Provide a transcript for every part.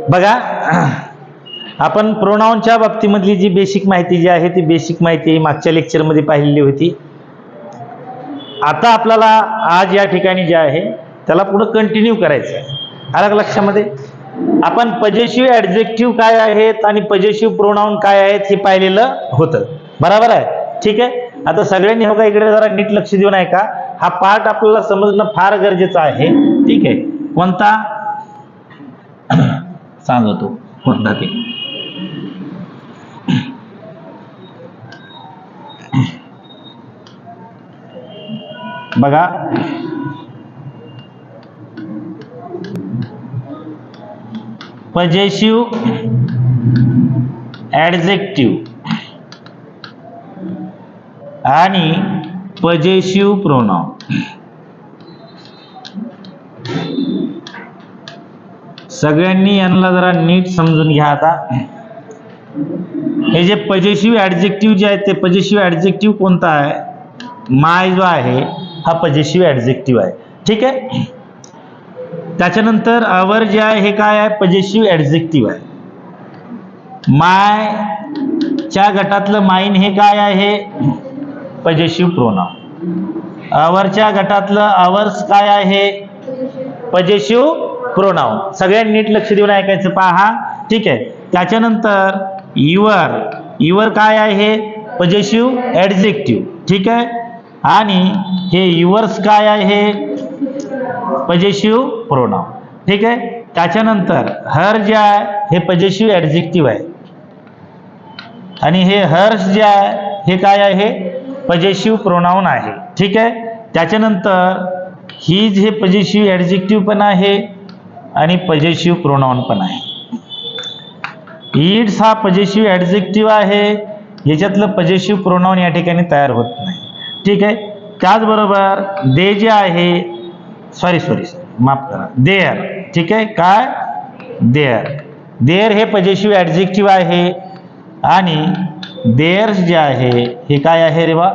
बघा, आपण प्रोनाउनच्या बाबतीमधली जी बेसिक माहिती जी आहे ती बेसिक माहिती मागच्या लेक्चरमध्ये पाहिलेली होती. आता आपल्याला आज या ठिकाणी जे आहे त्याला पुढे कंटिन्यू करायचं आहे. आलं का लक्षामध्ये? आपण पजेसिव्ह ऍडजेक्टिव्ह काय आहेत आणि पजेसिव्ह प्रोनाउन काय आहेत हे पाहिलेलं होतं, बरोबर आहे? ठीक आहे. आता सगळ्यांनी हो का इकडे जरा नीट लक्ष देऊन ऐका. हा पार्ट आपल्याला समजणं फार गरजेचं आहे. ठीक आहे. कोणता सांगतो कोणता ते. बघा, पजेसिव्ह ऍडजेक्टिव्ह आणि पजेसिव्ह प्रोनाउन सगळ्यांनी यांना जरा नीट समजून घ्या. आता हे जे पजेसिव्ह ऍडजेक्टिव्ह जे आहेत ते पजेसिव्ह ऍडजेक्टिव्ह कोणता आहे? माय जो आहे हा पजेसिव्ह ऍडजेक्टिव्ह आहे. ठीक आहे. त्याच्यानंतर अवर जे आहे हे काय आहे? पजेसिव्ह ऍडजेक्टिव्ह आहे. माय च्या गटातलं माइन हे काय आहे? Possessive pronoun. अवरच्या गटातलं अवर्स काय आहे? Possessive pronoun. सगळ्यांनी नीट लक्ष देऊन ऐकायचं पहा. ठीक आहे. त्याच्यानंतर युअर, युअर काय आहे? Possessive adjective. ठीक आहे. आणि हे युअर्स काय आहे? Possessive pronoun. ठीक आहे. त्याच्यानंतर हर जे आहे हे पजेसिव्ह ऍडजेक्टिव्ह आहे आणि हे हर्स जे आहे हे काय आहे? पजेसिव्ह प्रोनाउन आहे. ठीक आहे. त्याच्यानंतर हीज हे पजेसिव्ह ऍडजेक्टिव्ह पण आहे आणि पजेसिव्ह प्रोनाउन पण आहे. इट्स हा पजेसिव्ह ऍडजेक्टिव्ह आहे, याच्यातलं पजेसिव्ह प्रोनाउन या ठिकाणी तयार होत नाही. ठीक आहे. त्याचबरोबर दे जे आहे, सॉरी माफ करा, देअर. ठीक आहे. काय? देअर. देअर हे पजेसिव्ह ऍडजेक्टिव्ह आहे आणि देअर्स जे आहे हे काय आहे रे बा?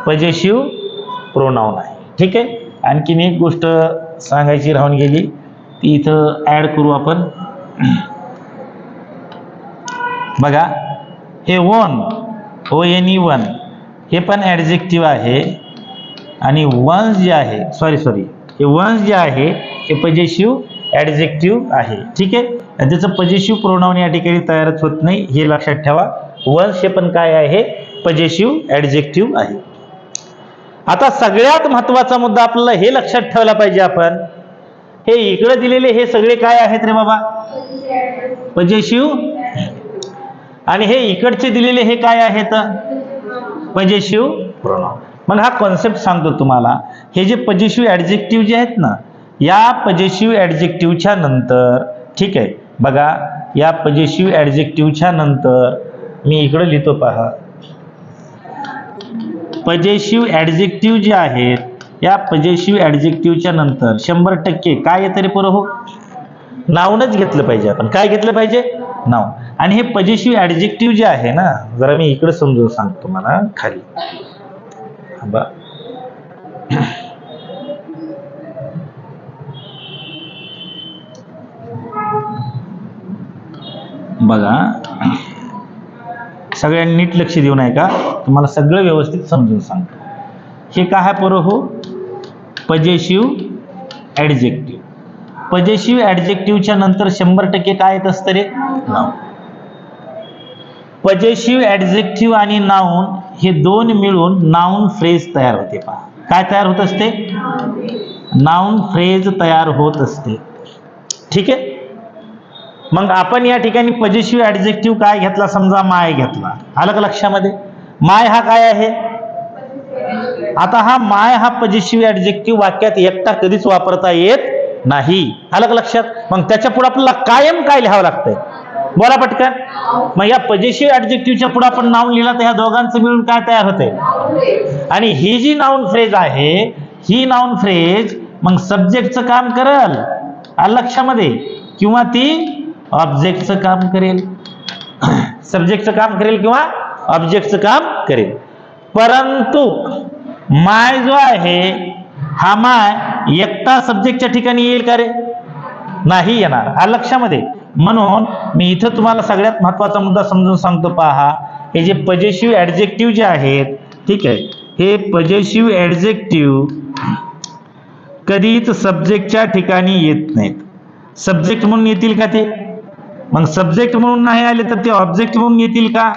पजेसिव्ह प्रोनाउन आहे. ठीक आहे. आणखीन एक गोष्ट सांगायची राहून गेली ती इथं ऍड करू आपण. बघा, हे वन, ONE वन हे पण ऍडजेक्टिव्ह आहे आणि वन्स जे आहे, सॉरी हे वन्स जे आहे हे पजेसिव्ह ऍडजेक्टिव्ह आहे. ठीक आहे. आणि त्याचं पजेसिव्ह प्रोनाउन या ठिकाणी तयारच होत नाही, हे लक्षात ठेवा. वन्स हे पण काय आहे? पजेसिव्ह ऍडजेक्टिव्ह आहे. आता सगळ्यात महत्वाचा मुद्दा आपल्याला हे लक्षात ठेवला पाहिजे आपण, हे इकडे दिलेले हे सगळे काय आहेत रे बाबा? पजेसिव्ह. आणि हे इकडचे दिलेले हे काय आहेत? Possessive pronoun. मग हा कॉन्सेप्ट सांगतो तुम्हाला. हे जे पजेसिव्ह ऍडजेक्टिव्ह जे आहेत ना, या पजेसिव्ह ऍडजेक्टिव्हच्या नंतर, ठीक आहे, बघा, या पजेसिव्ह ऍडजेक्टिव्हच्या नंतर मी इकडे लिहितो पहा, पजेसिव्ह ऍडजेक्टिव्ह जे आहेत या पजेसिव्ह ऍडजेक्टिव्हच्या नंतर 100% काय येतं रे पोरं? हो, नाऊनच घेतलं पाहिजे आपण. काय घेतलं पाहिजे? नाऊन. आणि हे पजेसिव्ह ऍडजेक्टिव्ह जे आहे ना, जरा मी इकडे समजून सांगतो तुम्हाला खाली. बघा, सगळ्यांनी नीट लक्ष देऊन आहे का? तुम्हाला सगळं व्यवस्थित समजून सांगतो. हे काय आहे पोरं? हो, पजेसिव्ह ऍडजेक्टिव्ह. पजेसिव्ह ऍडजेक्टिव्हच्या नंतर 100% काय येत असतं रे? नाऊन. पजेसिव्ह ऍडजेक्टिव्ह आणि नाऊन हे दोन मिळून नाऊन फ्रेज तयार होते. पहा, काय तयार होत असते? नाऊन फ्रेज तयार होत असते. ठीक आहे. मग आपण या ठिकाणी पजेसिव्ह ऍडजेक्टिव्ह काय घेतला? समजा माय घेतला. आलं का लक्षामध्ये? माय हा काय आहे? आता हा माय हा पजेसिव्ह ऍडजेक्टिव्ह वाक्यात एकटा कधीच वापरता येत नाही. आलं का लक्षात? मग त्याच्या पुढे आपल्याला कायम काय लिहावं लागतंय? बोला पटकन. मग या पजेसिव्ह ऍडजेक्टिव्हच्या पुढे आपण नाऊन लिहिला तर ह्या दोघांचं मिळून काय तयार होते? आणि ही जी नाऊन फ्रेज आहे ही नाऊन फ्रेज मग सब्जेक्टचं काम करेल, आलं लक्षामध्ये, किंवा ती ऑब्जेक्टचं काम करेल. सब्जेक्टचं काम करेल किंवा ऑब्जेक्टचं काम करेल. परंतु माय जो आहे हा माय एकटा सब्जेक्टच्या ठिकाणी येईल का रे? नाही येणार, हा लक्षामध्ये. म्हणून मी इथं तुम्हाला सगळ्यात महत्वाचा मुद्दा समजून सांगतो. पहा, हे जे पजेसिव्ह ऍडजेक्टिव्ह जे आहेत, ठीक आहे, हे पजेसिव्ह ऍडजेक्टिव्ह कधीच सब्जेक्टच्या ठिकाणी येत नाहीत. सब्जेक्ट म्हणून येतील का ते? मग सब्जेक्ट म्हणून नाही आले तर ते ऑब्जेक्ट म्हणून येतील का?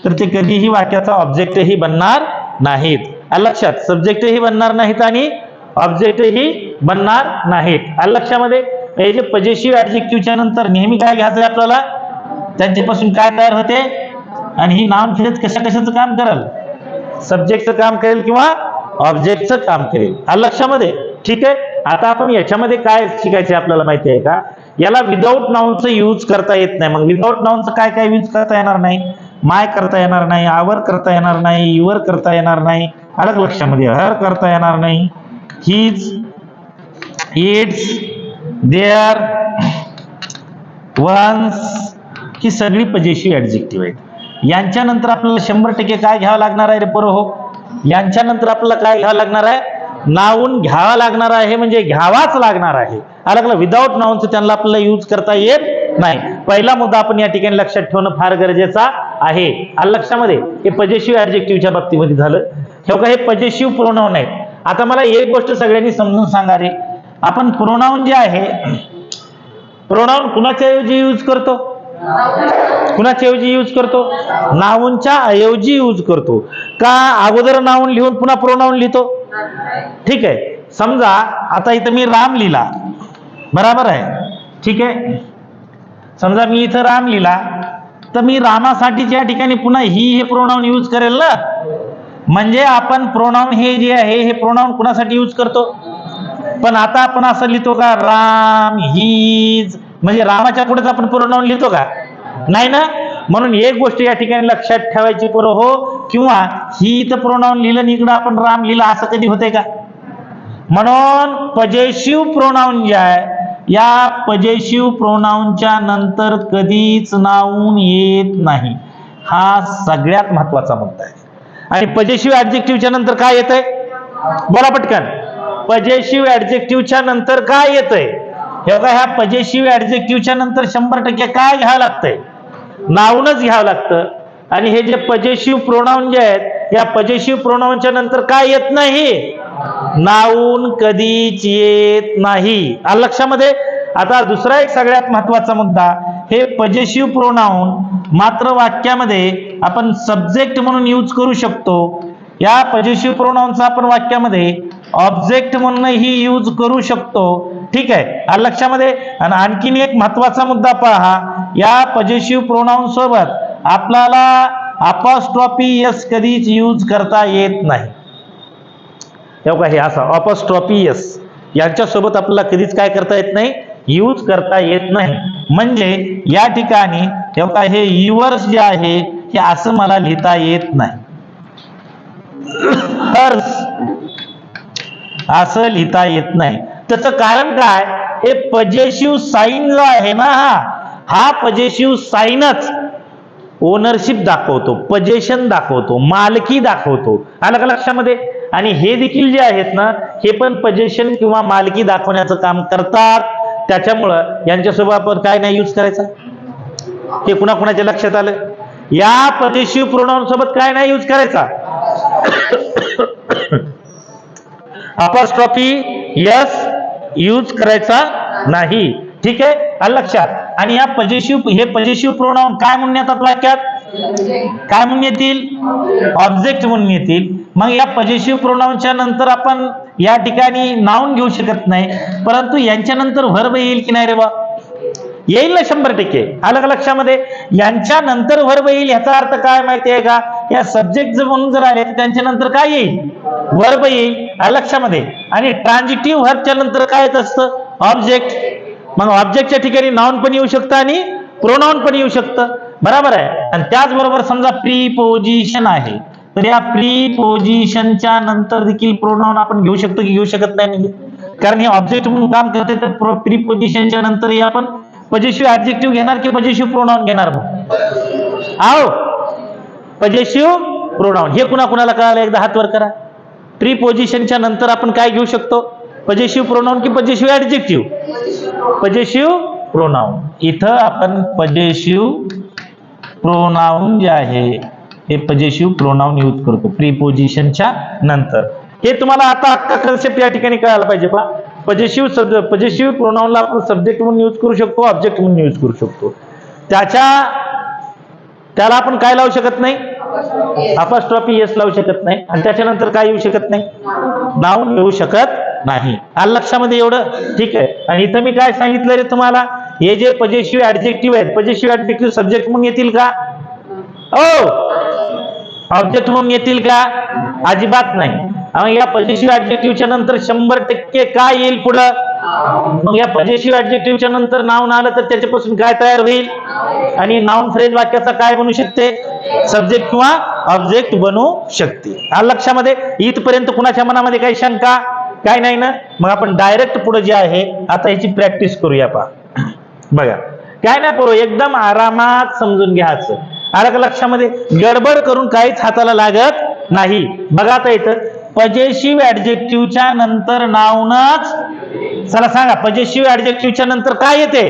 तर ते कधीही वाक्याचा ऑब्जेक्टही बनणार नाहीत. लक्षात, सब्जेक्टही बनणार नाहीत आणि ऑब्जेक्टही बनणार नाहीत. लक्षामध्ये. हे जे पजेसिव्ह ऍडजेक्टिव्हच्या नंतर नेहमी काय घ्यायचं आपल्याला? त्यांच्यापासून काय तयार होते आणि ही नाउन फ्रेज कशा कशाचं काम करेल? सब्जेक्टचं काम करेल किंवा ऑब्जेक्टचं काम करेल. लक्षामध्ये. ठीक आहे. आता आपण याच्यामध्ये काय शिकायचे आपल्याला माहिती आहे का? याला विदाऊट नाउनचं यूज करता येत नाही. मग विदाऊट नाउनचं काय काय यूज करता येणार नाही? माय करता येणार नाही, आवर करता येणार नाही, युअर करता येणार नाही. अलग लक्षामध्ये. हर करता येणार नाही, हिज, इट्स, देअर, वन्स, ही सगळी पजेसिव्ह ऍडजेक्टिव्ह आहेत. यांच्यानंतर आपल्याला 100% काय घ्यावं लागणार आहे रे पोरं हो? यांच्यानंतर आपल्याला काय घ्यावं लागणार आहे? नाऊन घ्यावा लागणार आहे, म्हणजे घ्यावाच लागणार आहे. अलग विदाऊट नाऊनचं त्यांना आपल्याला यूज करता येत नाही. पहिला मुद्दा आपण या ठिकाणी लक्षात ठेवणं फार गरजेचं आहे. लक्षामध्ये. हे पजेसिव्ह ऍडजेक्टिव्हच्या बाबतीमध्ये झालं. हे पजेसिव्ह प्रोनाउन आहेत. आता मला एक गोष्ट सगळ्यांनी समजून सांगा रे, आपण प्रोनाउन जे आहे, प्रोनाउन कुणाच्या ऐवजी यूज करतो? कुणाच्या ऐवजी यूज करतो? नाउनच्या ऐवजी यूज करतो का? अगोदर नाउन लिहून पुन्हा प्रोनाउन लिहितो? ठीक आहे. समजा आता इथं मी राम लिहिला, बरोबर आहे, ठीक आहे. समजा मी इथं राम लिहिला, तर मी रामासाठीच्या ठिकाणी पुन्हा ही हे प्रोनाउन यूज करेल ना. म्हणजे आपण प्रोनाउन हे जे आहे हे प्रोनाउन कुणासाठी यूज करतो? पण आता आपण असं लिहितो का? राम, हिज, म्हणजे रामाच्या पुढेच आपण प्रोनाउन लिहितो का? नाही ना. म्हणून एक गोष्ट या ठिकाणी लक्षात ठेवायची पोरं हो, किंवा ही इथं प्रोनाउन लिहिलं आणि इकडं आपण राम लिहिलं, असं कधी होते का? म्हणून पजेसिव्ह प्रोनाउन जे आहे, या पजेसिव्ह प्रोनाउनच्या नंतर कधीच नाउन येत नाही. हा सगळ्यात महत्वाचा मुद्दा आहे. आणि पजेसिव्ह ऍडजेक्टिव्हच्या नंतर काय येतंय? बोला पटकन. पजेसिव्ह ऍडजेक्टिव्हच्या नंतर काय येतंय? हे बघा, ह्या पजेसिव्ह ऍडजेक्टिव्हच्या नंतर 100% काय घ्यावं लागतंय? नाउनच घ्यावं लागतं. आणि हे जे पजेसिव्ह प्रोनाउन जे आहेत, या पजेसिव्ह प्रोनाउनच्या नंतर काय येत नाही? नाउन कधीच येत नाही. लक्षामध्ये. आता दुसरा एक सगळ्यात महत्वाचा मुद्दा, हे पजेसिव्ह प्रोनाउन मात्र वाक्यामध्ये आपण सब्जेक्ट म्हणून यूज करू शकतो. या पजेसिव्ह प्रोनाउनचा आपण वाक्यामध्ये ऑब्जेक्ट म्हणूनही यूज करू शकतो. ठीक आहे. लक्षामध्ये. आणि आणखीन एक महत्वाचा मुद्दा पहा, या पजेसिव्ह प्रोनाउन सोबत आपल्याला अपॉस्ट्रॉफी एस कधीच यूज करता येत नाही. हे असं अपॉस्ट्रॉफी एस यांच्यासोबत आपल्याला कधीच काय करता येत नाही? यूज करता येत नाही. म्हणजे या ठिकाणी हे युअर्स जे आहे हे असं मला लिहिता येत नाही. हर्स असं लिहिता येत नाही. त्याचं कारण काय? हे पजेसिव्ह साइन जो आहे ना, हा पजेसिव्ह साइनच ओनरशिप दाखवतो, पजेशन दाखवतो, मालकी दाखवतो. आलं का लक्षामध्ये? आणि हे देखील जे आहेत ना, हे पण पजेशन किंवा मालकी दाखवण्याचं काम करतात. त्याच्यामुळं यांच्यासोबत आपण काय नाही यूज करायचा. हे कुणाकुणाच्या लक्षात आलं? या पजेसिव्ह प्रोनाउन सोबत काय नाही यूज करायचा? अपॉस्ट्रॉफी यस यूज करायचा नाही. ठीक आहे. लक्षात. आणि या हे पजेसिव्ह प्रोनाउन काय म्हणून येतात वाक्यात? काय म्हणून येतील? ऑब्जेक्ट म्हणून येतील. मग या पजेसिव्ह प्रोनाउनच्या नंतर आपण या ठिकाणी नाउन घेऊ शकत नाही, परंतु यांच्या नंतर व्हर्ब येईल की नाही रे बा? येईल ना 100%. आलं का लक्षामध्ये? यांच्या नंतर व्हर्ब येईल. याचा अर्थ काय माहिती आहे का? या सब्जेक्ट म्हणून जर आले तर त्यांच्या नंतर काय येईल? व्हर्ब येईल. लक्षामध्ये. आणि ट्रान्झिटिव्ह व्हर्बच्या नंतर काय येत असतं? ऑब्जेक्ट. मग ऑब्जेक्टच्या ठिकाणी नाउन पण येऊ शकतं आणि प्रोनाउन पण येऊ शकतं. बरोबर आहे. आणि त्याचबरोबर समजा प्रीपोजिशन आहे, तर या प्रीपोजिशनच्या नंतर देखील प्रोनाउन आपण घेऊ शकतो की घेऊ शकत नाही? कारण हे ऑब्जेक्ट म्हणून काम करते, तर प्रीपोजिशनच्या नंतर आपण पजेसिव्ह ऍडजेक्टिव्ह घेणार की पजेसिव्ह प्रोनाउन घेणार? आओ, पजेसिव्ह प्रोनाउन. हे कुणाला कळालं? एकदा हात वर करा. प्रीपोजिशनच्या नंतर आपण काय घेऊ शकतो? पजेसिव्ह प्रोनाउन की पजेसिव्ह ऍडजेक्टिव्ह? पजेशिव्ह प्रोनाउन. इथं आपण पजेशिव्ह प्रोनाउन जे आहे हे पजेशिव्ह प्रोनाउन यूज करतो प्रीपोजिशनच्या नंतर. हे तुम्हाला आता अख्खा कन्सेप्ट या ठिकाणी कळायला पाहिजे. पहा, पजेशिव्ह प्रोनाउनला आपण सब्जेक्ट म्हणून यूज करू शकतो, ऑब्जेक्ट म्हणून यूज करू शकतो. त्याला आपण काय लावू शकत नाही, अपॉस्ट्रॉफी एस लावू शकत नाही, आणि त्याच्यानंतर काय येऊ शकत नाही, नाउन येऊ शकत नाही. आलं लक्षामध्ये एवढं? ठीक आहे. आणि इथं मी काय सांगितलं रे तुम्हाला, हे जे पजेशिव्ह ऍडजेक्टिव्ह आहेत, पजेशिव्ह ऍडजेक्टिव्ह सब्जेक्ट म्हणून येतील का, ऑब्जेक्ट म्हणून येतील का? अजिबात नाही. मग या पजेशिव्ह ऍडजेक्टिव्हच्या नंतर 100% काय येईल पुढं? मग या पजेशिव्ह ऍडजेक्टिव्हच्या नंतर नाउन आलं तर त्याच्यापासून काय तयार होईल, आणि नाउन फ्रेज वाक्याचा काय बनू शकते, सब्जेक्ट किंवा ऑब्जेक्ट बनू शकते. आलं लक्षामध्ये? इथपर्यंत कुणाच्या मनामध्ये काही शंका काय नाही ना? मग आपण डायरेक्ट पुढे जे आहे आता याची प्रॅक्टिस करूया. पहा बघा, काय नाही करू, एकदम आरामात समजून घ्यायचं. आलं का लक्षामध्ये? गडबड करून काहीच हाताला लागत नाही. बघा आता इथं पजेशिव्ह ऍडजेक्टिव्हच्या नंतर नाउनच, चला सांगा पजेशिव्ह ऍडजेक्टिव्हच्या नंतर काय येते?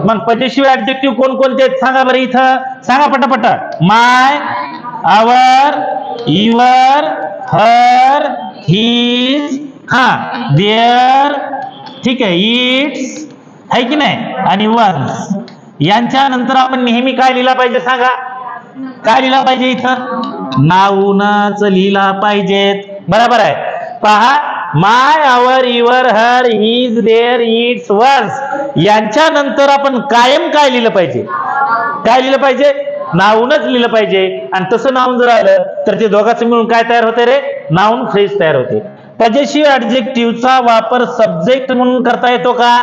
मग पजेशिव्ह ऍडजेक्टिव्ह कोणकोणते आहेत सांगा बरं, इथं सांगा पटापट. माय, our, your, her, his, there, ठीक आहे, इट्स, आहे की नाही, आणि वन्स. यांच्या नंतर आपण नेहमी काय लिहिला पाहिजे सांगा, काय लिहिला पाहिजे? इथं नाउनच लिहिला पाहिजेत. बरोबर आहे. पहा, my, our, your, her, his, their, its, ones यांच्या नंतर आपण कायम काय लिहिलं पाहिजे, काय लिहिलं पाहिजे? नाउनच लिहिलं पाहिजे. आणि तसं नाउन जर आलं तर ते दोघांचं मिळून काय तयार होते रे, नाउन फ्रेज तयार होते. पजेशिव्ह ऍडजेक्टिव्हचा वापर सब्जेक्ट म्हणून करता येतो का,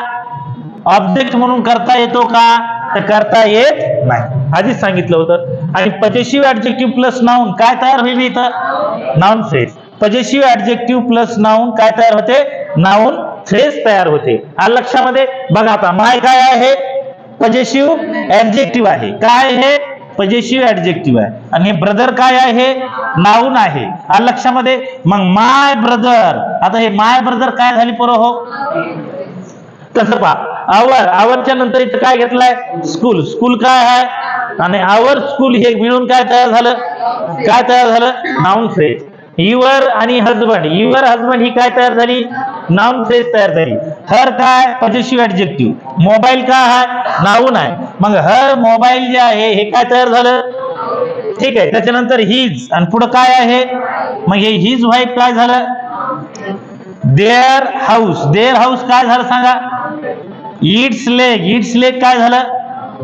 ऑब्जेक्ट म्हणून करता येतो का? तर करता येत नाही, आधीच सांगितलं होतं. आणि पजेशिव्ह ऍडजेक्टिव्ह प्लस नाउन काय तयार होईल इथं, noun phrase. Possessive adjective plus noun काय तयार होते, नाउन फ्रेज तयार होते. आलं लक्षामध्ये? बघा आता माय काय आहे, पजेशिव्ह ऍडजेक्टिव्ह आहे. काय आहे, पजेशिव्ह ऍडजेक्टिव्ह आहे. आणि ब्रदर काय आहे, नाउन आहे. आलं लक्षामध्ये? मग माय ब्रदर, आता हे माय ब्रदर काय झाली पोरं हो, तसं पहा, आवर, आवरच्या नंतर इथं काय घेतलाय, स्कूल, स्कूल काय आहे, आणि आवर स्कूल हे मिळून काय तयार झालं, काय तयार झालं, नाउन फ्रेज. युअर आणि हजबंड, युअर हजबंड ही काय तयार झाली, नाउन फ्रेज तयार झाली. हर काय, पजेशिव्ह ऍडजेक्टिव्ह. मोबाईल काय आहे, नाउन आहे. मग हर मोबाईल जे आहे हे काय तयार झालं, ठीक आहे. त्याच्यानंतर हिज, आणि पुढे काय आहे, मग हे हिज वाईफ काय झालं, देअर हाऊस, देअर हाऊस काय झालं सांगा, इट्स लेग, इट्स लेग काय झालं,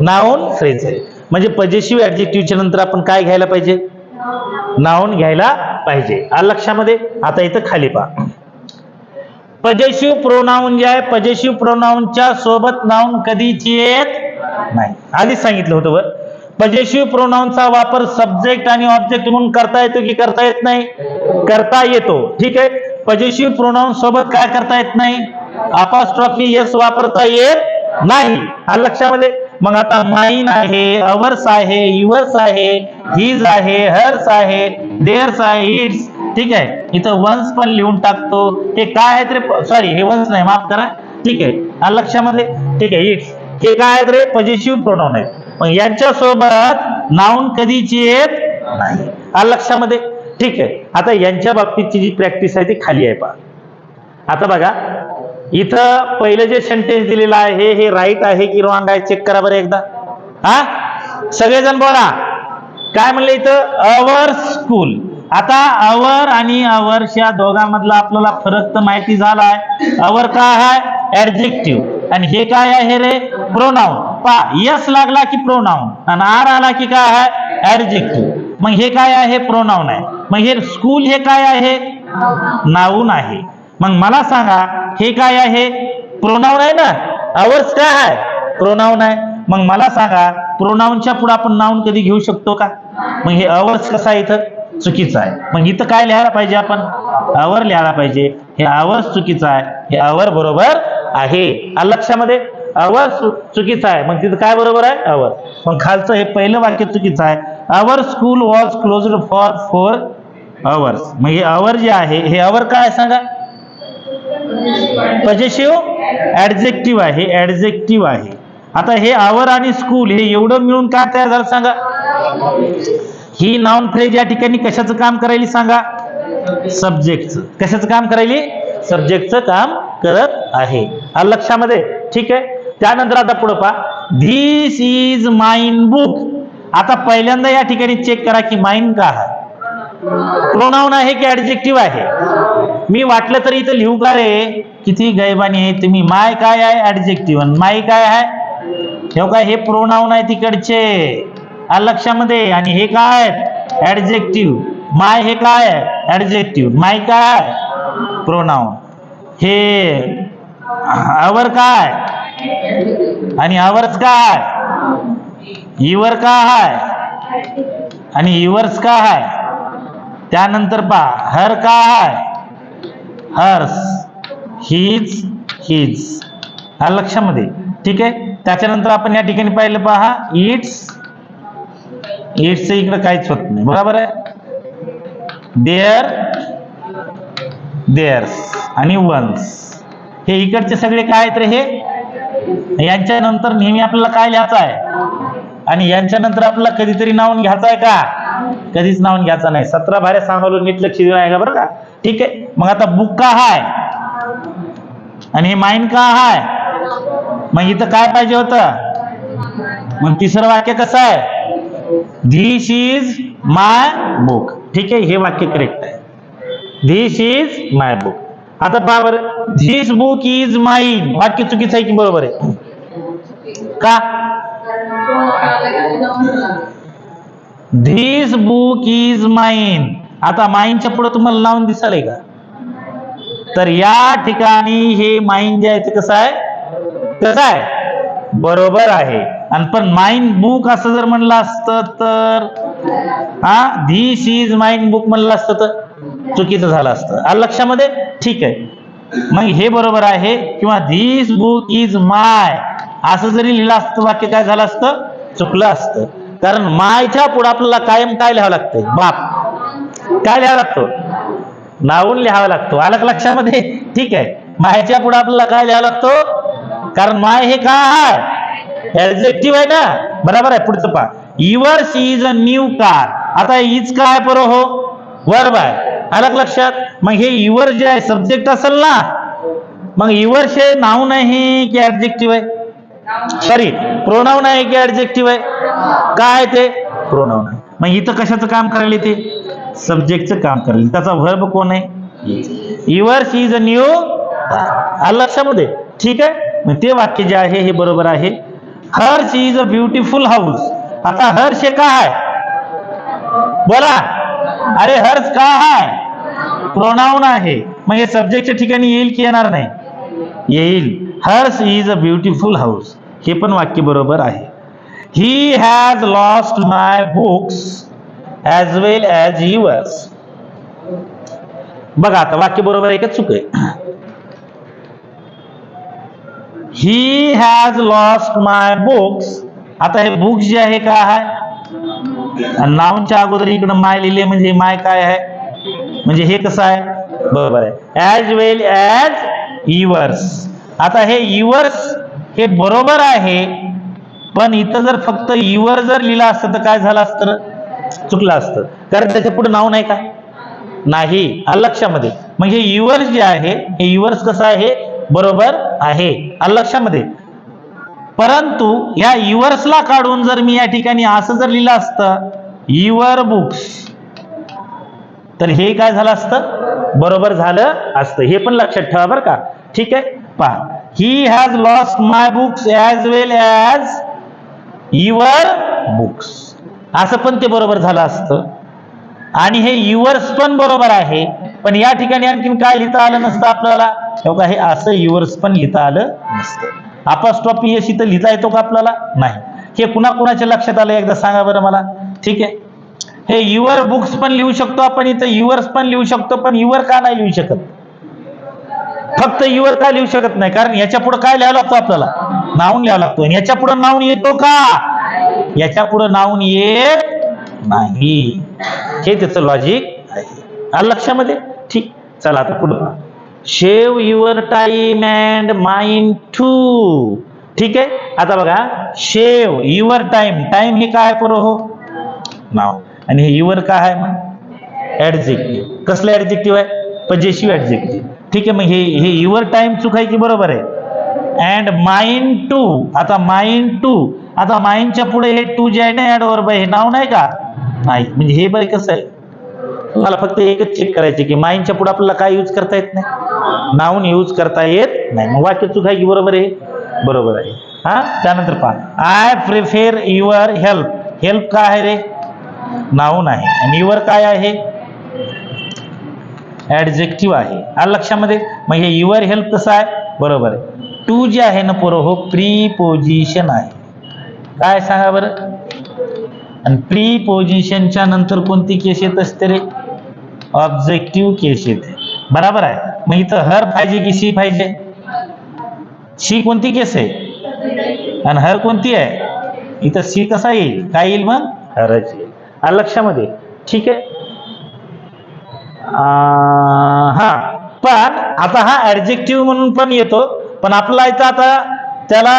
नाउन फ्रेज आहे. म्हणजे पजेशिव्ह ऍडजेक्टिव्हच्या नंतर आपण काय घ्यायला पाहिजे, नाउन घ्यायला पाहिजे. आलं लक्षामध्ये? आता इथं खाली पहा, पजेशिव्ह प्रोनाउन जे आहे, पजेशिव्ह प्रोनाउनच्या सोबत नाउन कधीच येत नाही. आधीच सांगितलं होतं वर. पजेशिव्ह प्रोनाउनचा वापर सब्जेक्ट आणि ऑब्जेक्ट म्हणून करता येतो की करता येत नाही, करता येतो. ठीक आहे. पजेशिव्ह प्रोनाउन सोबत काय करता येत नाही, अपॉस्ट्रॉफी एस वापरता येत नाही. आलं लक्षामध्ये? मग आता माइन आहे, अवर्स आहे, युअर्स आहे, हिज आहे, हर्स आहे, देअर्स आहे, इट्स, ठीक आहे. इथं वन्स पण लिहून टाकतो. हे काय आहेत रे, सॉरी हे वन्स नाही, माफ करा. ठीक आहे, आलं लक्षामध्ये? ठीक आहे. इट्स हे काय आहेत रे, पजेशिव्ह प्रोनाउन आहेत. मग यांच्या सोबत नाउन कधीच येत नाही. आलं लक्षामध्ये? ठीक आहे. आता यांच्या बाबतीतची जी प्रॅक्टिस आहे ती खाली आहे पहा. आता बघा, इथं पहिलं जे सेंटेन्स दिलेलं आहे हे राईट आहे की रॉंग आहे, चेक करा बरं एकदा. सगळेजण बोला, काय म्हणलं इथं, अवर स्कूल. आता अवर आणि अवर्स या दोघांमधला आपल्याला फरक तर माहिती झालाय. अवर काय आहे, ऍडजेक्टिव्ह, आणि हे काय आहे रे, प्रोनाउन. पहा, यस लागला की प्रोनाउन, आणि आर आला की काय आहे, ऍडजेक्टिव्ह. मग हे काय आहे, प्रोनाउन आहे. मग हे स्कूल हे काय आहे, नाउन आहे. मग मला सांगा हे काय आहे, प्रोनाउन आहे ना, अवर्स काय आहे, प्रोनाउन आहे. मग मला सांगा प्रोनाउनच्या पुढे आपण नाउन कधी घेऊ शकतो का? मग हे अवर्स कसा आहे, इथं चुकीचं आहे. मग इथं काय लिहायला पाहिजे आपण, अवर लिहायला पाहिजे. हे अवर्स चुकीचं आहे, हे अवर बरोबर आहे. आलं लक्षामध्ये? अवर चुकीचं आहे, मग तिथं काय बरोबर आहे, अवर. मग खालचं हे पहिलं वाक्य चुकीचं आहे, our school was closed for 4 hours. मग हे अवर जे आहे हे अवर काय सांगा, पजेशिव्ह ऍडजेक्टिव्ह आहे, ऍडजेक्टिव्ह आहे. आता हे आवर आणि स्कूल हे एवढं मिळून काय तयार झालं सांगा. ही नाउन फ्रेज या ठिकाणी कशाचं काम करायली सांगा. सब्जेक्टचं. कशाचं काम करायली. सब्जेक्टचं काम करत आहे. आलं लक्षामध्ये. ठीक आहे. त्यानंतर आता पुढे पहा. This is mine book. आता पहिल्यांदा या ठिकाणी चेक करा की माइन का आहे. प्रोनाउन आहे की ऍडजेक्टिव्ह आहे. मी वाटलं तर इथं लिहू का रे. किती गैबानी आहे तुम्ही. माय काय आहे ऍडजेक्टिव्ह. माई काय आहे का हे प्रोनाउन आहे तिकडचे. आलं लक्षामध्ये. आणि हे काय ऍडजेक्टिव्ह. माय हे काय आहे ऍडजेक्टिव्ह. माय काय प्रोनाउन. हे आवर काय आणि आवर्स काय. युवर काय आहे आणि युवर्स काय आहे. त्यानंतर पहा हर काय आहे हर्स. His his. आलं लक्षामध्ये. ठीक आहे. त्याच्यानंतर आपण या ठिकाणी पाहिलं पहा इट्स. इट्स इकडे काहीच होत नाही. बरोबर आहे. देअर देअर्स आणि वन्स हे इकडचे सगळे काय आहेत रे. हे यांच्या नंतर नेहमी आपल्याला काय लिहायचं आहे आणि यांच्या नंतर आपल्याला कधीतरी नाऊन घ्यायचं आहे का. कधीच नाऊन घ्यायचा नाही. 17 भाऱ्या सांगलो नीट लक्ष देऊ आहे का बरं का. ठीक आहे. मग आता बुक का आहे आणि हे माइन का आहे. मग इथं काय पाहिजे होतं. मग तिसरं वाक्य कसं आहे. This is my book. ठीक आहे. हे वाक्य करेक्ट आहे. This is my book. आता पहा बरं. धिस बुक इज माइन वाक्य चुकीचं आहे की बरोबर आहे. का. This book is mine. आता माइनच्या पुढे तुम्हाला नाऊन दिसलंय का. तर या ठिकाणी हे माइन जे आहे ते कसं आहे. कसं आहे बरोबर आहे. आणि पण माइन बुक असं जर म्हणलं असतं तर धिस इज माइन बुक म्हणलं असतं तर चुकीचं झालं असतं. आलं लक्षामध्ये. ठीक आहे. मग हे बरोबर आहे. किंवा धिस बुक इज माय असं जरी लिहिलं असतं वाक्य काय झालं असतं चुकलं असतं. कारण मायच्या पुढे आपल्याला कायम काय लिहावं लागतंय बाप. काय लिहावं लागतो नाऊन लिहावं लागतो. आलं लक्षामध्ये. ठीक आहे. मायच्या पुढे आपल्याला काय लिहावं लागतो कारण माय हे काय आहे ऍडजेक्टिव्ह आहे ना. बरोबर आहे. पुढचं पहा. Yours is a new car. आता इज काय बरो हो वर्ब आहे. आलं लक्षात. मग हे युवर जे आहे सब्जेक्ट असेल ना. मग युवर्स हे नाऊन आहे की ऍडजेक्टिव्ह आहे. सॉरी प्रोनाउन आहे की ऍडजेक्टिव्ह आहे. काय ते प्रोनाउन आहे. मग इथं कशाचं काम करायला ते सब्जेक्टचं काम करायला. त्याचा वर्ब कोण आहे yours is a new car. आलं लक्षामध्ये. ठीक आहे. मग ते वाक्य जे आहे हे बरोबर आहे. Hers is a beautiful house. आता हर्ष हे काय आहे बोला. अरे हर्ष का आहे प्रोनाउन आहे. मग हे सब्जेक्टच्या ठिकाणी येईल की येणार नाही. येईल. Harsh is a beautiful house हे पण वाक्य बरोबर आहे. He has lost my books as well as yours. बघा आता वाक्य बरोबर आहे का चूक आहे. He has lost my books. आता हे बुक्स जे आहे काय आहे नाऊनच्या अगोदर इकडे माय लिहिले म्हणजे माय काय आहे म्हणजे हे कसं आहे बरोबर आहे. ॲज वेल ॲज युअर्स. आता हे युअर्स हे बरोबर आहे. पण इथं जर फक्त युअर जर लिहिलं असतं तर काय झालं असतं चुकलं असतं. कारण त्याच्या पुढे नाऊन आहे का नाही. आलं लक्षामध्ये. मग हे युअर्स जे आहे हे युअर्स कसं आहे बरोबर आहे. आलं लक्षामध्ये. परंतु या युअर्सला काढून जर मी या ठिकाणी असं जर लिहिलं असतं युअर बुक्स तर हे काय झालं असतं बरोबर झालं असतं. हे पण लक्षात ठेवा बरं का. ठीक आहे. पहा. He has lost my books as well as your books असं पण ते बरोबर झालं असतं. आणि हे युअर्स पण बरोबर आहे. पण या ठिकाणी आणखीन काय लिहिता आलं नसतं आपल्याला हे असं युअर्स पण लिहिता आलं नसतं. अपॉस्ट्रॉफी एस इथं लिहिता येतो का आपल्याला नाही. हे कुणाच्या लक्षात आलं एकदा सांगा बरं मला. ठीक आहे. हे युअर बुक्स पण लिहू शकतो आपण इथं युअर्स पण लिहू शकतो. पण युअर का नाही लिहू शकत. फक्त युअर का लिहू शकत नाही कारण याच्या पुढे काय लिहावं लागतो आपल्याला नाऊन लिहावं लागतो. याच्या पुढे नाऊन येतो का याच्या पुढे नाऊन येत नाही. हे त्याचं लॉजिक आहे. आलं लक्षामध्ये. ठीक. चला आता पुढे save your time and mind too. ठीक आहे. आता बघा, शेव युअर टाइम, टाइम हे काय पोरं हो, नाव, आणि हे युअर काय आहे मग ऍडजेक्टिव्ह. कसलं ऍडजेक्टिव्ह आहे, पजेसिव्ह ऍडजेक्टिव्ह. ठीक आहे. मग हे युअर टाइम चूक आहे की बरोबर आहे. अँड माइंड टू, आता माइंड टू, आता माइंडच्या पुढे हे टू जे आहे ना ऍडवर्ब आहे, हे नाव नाही का, नाही. म्हणजे हे बरं कसं आहे, मला फक्त एकच चेक करायचे की माइंडच्या पुढे आपल्याला काय यूज करता येत नाही, नाऊन यूज करता येत नाही. मग वाक्य चूक आहे की बरोबर आहे, बरोबर आहे. हा, त्यानंतर पहा, I prefer your help. Help काय आहे रे, नाऊन आहे, आणि युअर काय आहे, ऍडजेक्टिव्ह आहे. आलं लक्षामध्ये. मग हे युअर हेल्प कसं आहे, बरोबर आहे. टू जे आहे ना पोरं हो, प्रीपोजिशन आहे. काय सांगा बरं, आणि प्रीपोजिशनच्या नंतर कोणती केस येत असते रे, ऑब्जेक्टिव्ह केस येते. बरोबर आहे. मग इथं हर पाहिजे की सी पाहिजे, सी कोणती केस आहे, आणि हर कोणती आहे, इथं सी कसा येईल, काय येईल मग, हरच येईल. आलं लक्षामध्ये. ठीक आहे. हा, पण आता हा ऍडजेक्टिव्ह म्हणून पण येतो, पण आपला इथं आता त्याला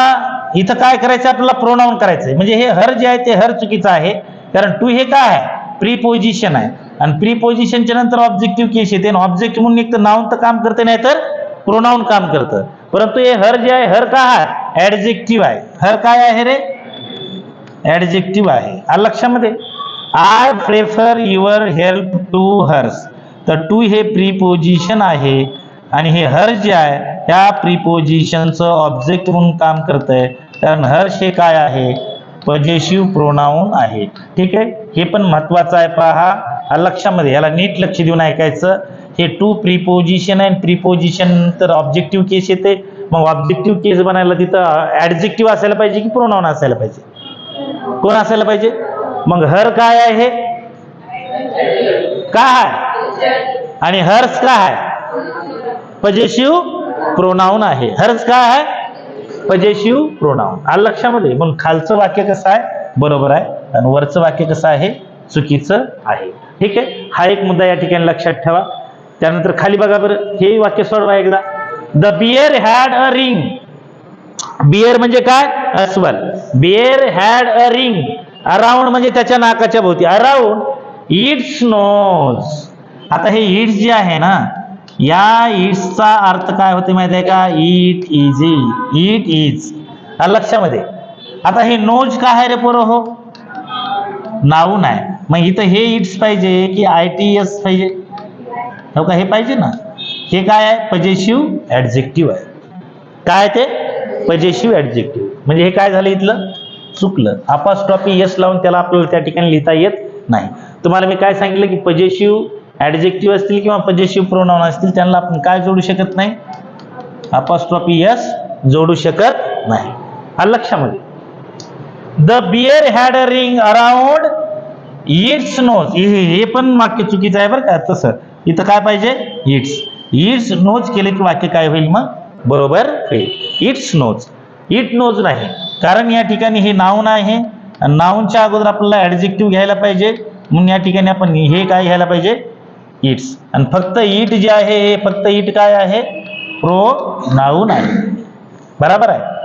इथं काय करायचं, आपल्याला प्रोनाउन करायचंय. म्हणजे हे हर जे आहे ते हर चुकीचं आहे, कारण टू हे काय आहे, प्रीपोजिशन आहे, आणि प्रीपोजिशनच्या नंतर ऑब्जेक्टिव्ह केस येते, आणि ऑब्जेक्ट म्हणून एक तर नाउन तर काम करते, नाही तर प्रोनाउन काम करतं. परंतु हे हर जे आहे, हर काय आहे, ऍडजेक्टिव्ह आहे. हर काय आहे रे, ऍडजेक्टिव्ह आहे. आलं लक्षामध्ये. I prefer your help to hers, तर टू हे प्रीपोजिशन आहे, आणि हे हर जे आहे त्या प्रीपोजिशनचं ऑब्जेक्ट म्हणून काम करत आहे, कारण हर्ष हे काय आहे, पजेसिव्ह प्रोनाउन आहे. ठीक आहे. हे पण महत्वाचं आहे, पहा लक्षामध्ये. याला नीट लक्ष देऊन ऐकायचं. हे टू प्रीपोजिशन आहे, प्रीपोजिशन नंतर ऑब्जेक्टिव्ह केस येते. मग ऑब्जेक्टिव्ह केस बनायला तिथं ऍडजेक्टिव्ह असायला पाहिजे की प्रोनाउन असायला पाहिजे, कोण असायला पाहिजे. मग हर काय आहे, काय, आणि हर्स काय आहे, पजेसिव्ह प्रोनाउन आहे. हर्स काय आहे, पजेसिव्ह प्रोनाउन. आलं लक्षामध्ये. मग खालचं वाक्य कसं आहे, बरोबर आहे, आणि वरचं वाक्य कसं आहे, चुकीचं आहे. ठीक आहे. हा एक मुद्दा या ठिकाणी लक्षात ठेवा. त्यानंतर खाली बघा बरं, हे वाक्य सोडवा एकदा. The bear had a ring. Bear म्हणजे काय, अस्वल. Bear had a ring around म्हणजे त्याच्या नाकाच्या भोवती, अराउंड इट्स नोज. आता हे इट्स जे आहे ना, या इट्सचा अर्थ काय होते माहिती आहे का, इट इज, इट इज. लक्षामध्ये. आता हे नोज काय आहे रे पोरं हो, नाऊन आहे. मग इथं हे इट्स पाहिजे की ITS पाहिजे, हो का, हे पाहिजे ना. हे काय आहे, पजेसिव्ह ऍडजेक्टिव्ह आहे. काय ते, पजेसिव्ह ऍडजेक्टिव्ह. म्हणजे हे काय झालं, इथलं चुकलं. अपोस्ट्रॉफी एस लावून त्याला आपल्याला त्या ठिकाणी लिहिता येत नाही. तुम्हाला मी काय सांगितलं की पजेसिव्ह ऍडजेक्टिव्ह असतील किंवा पजेसिव्ह प्रोनाउन असतील, त्यांना आपण काय जोडू शकत नाही, अपोस्ट्रॉफी एस जोडू शकत नाही. आलं लक्षामध्ये. The bear had a ring around its nose. हे पण वाक्य चुकीचं आहे बरं का. तसं इथं काय पाहिजे, इट्स. इट्स नोज केले की वाक्य काय होईल मग, बरोबर होईल. इट्स नोज, इट नोज नाही, कारण या ठिकाणी हे नाऊन आहे, नाऊनच्या अगोदर आपल्याला ऍडजेक्टिव्ह घ्यायला पाहिजे. म्हणून या ठिकाणी आपण हे काय घ्यायला पाहिजे, इट्स. आणि फक्त इट जे आहे, हे फक्त इट काय आहे, प्रोनाउन आहे. बरोबर आहे.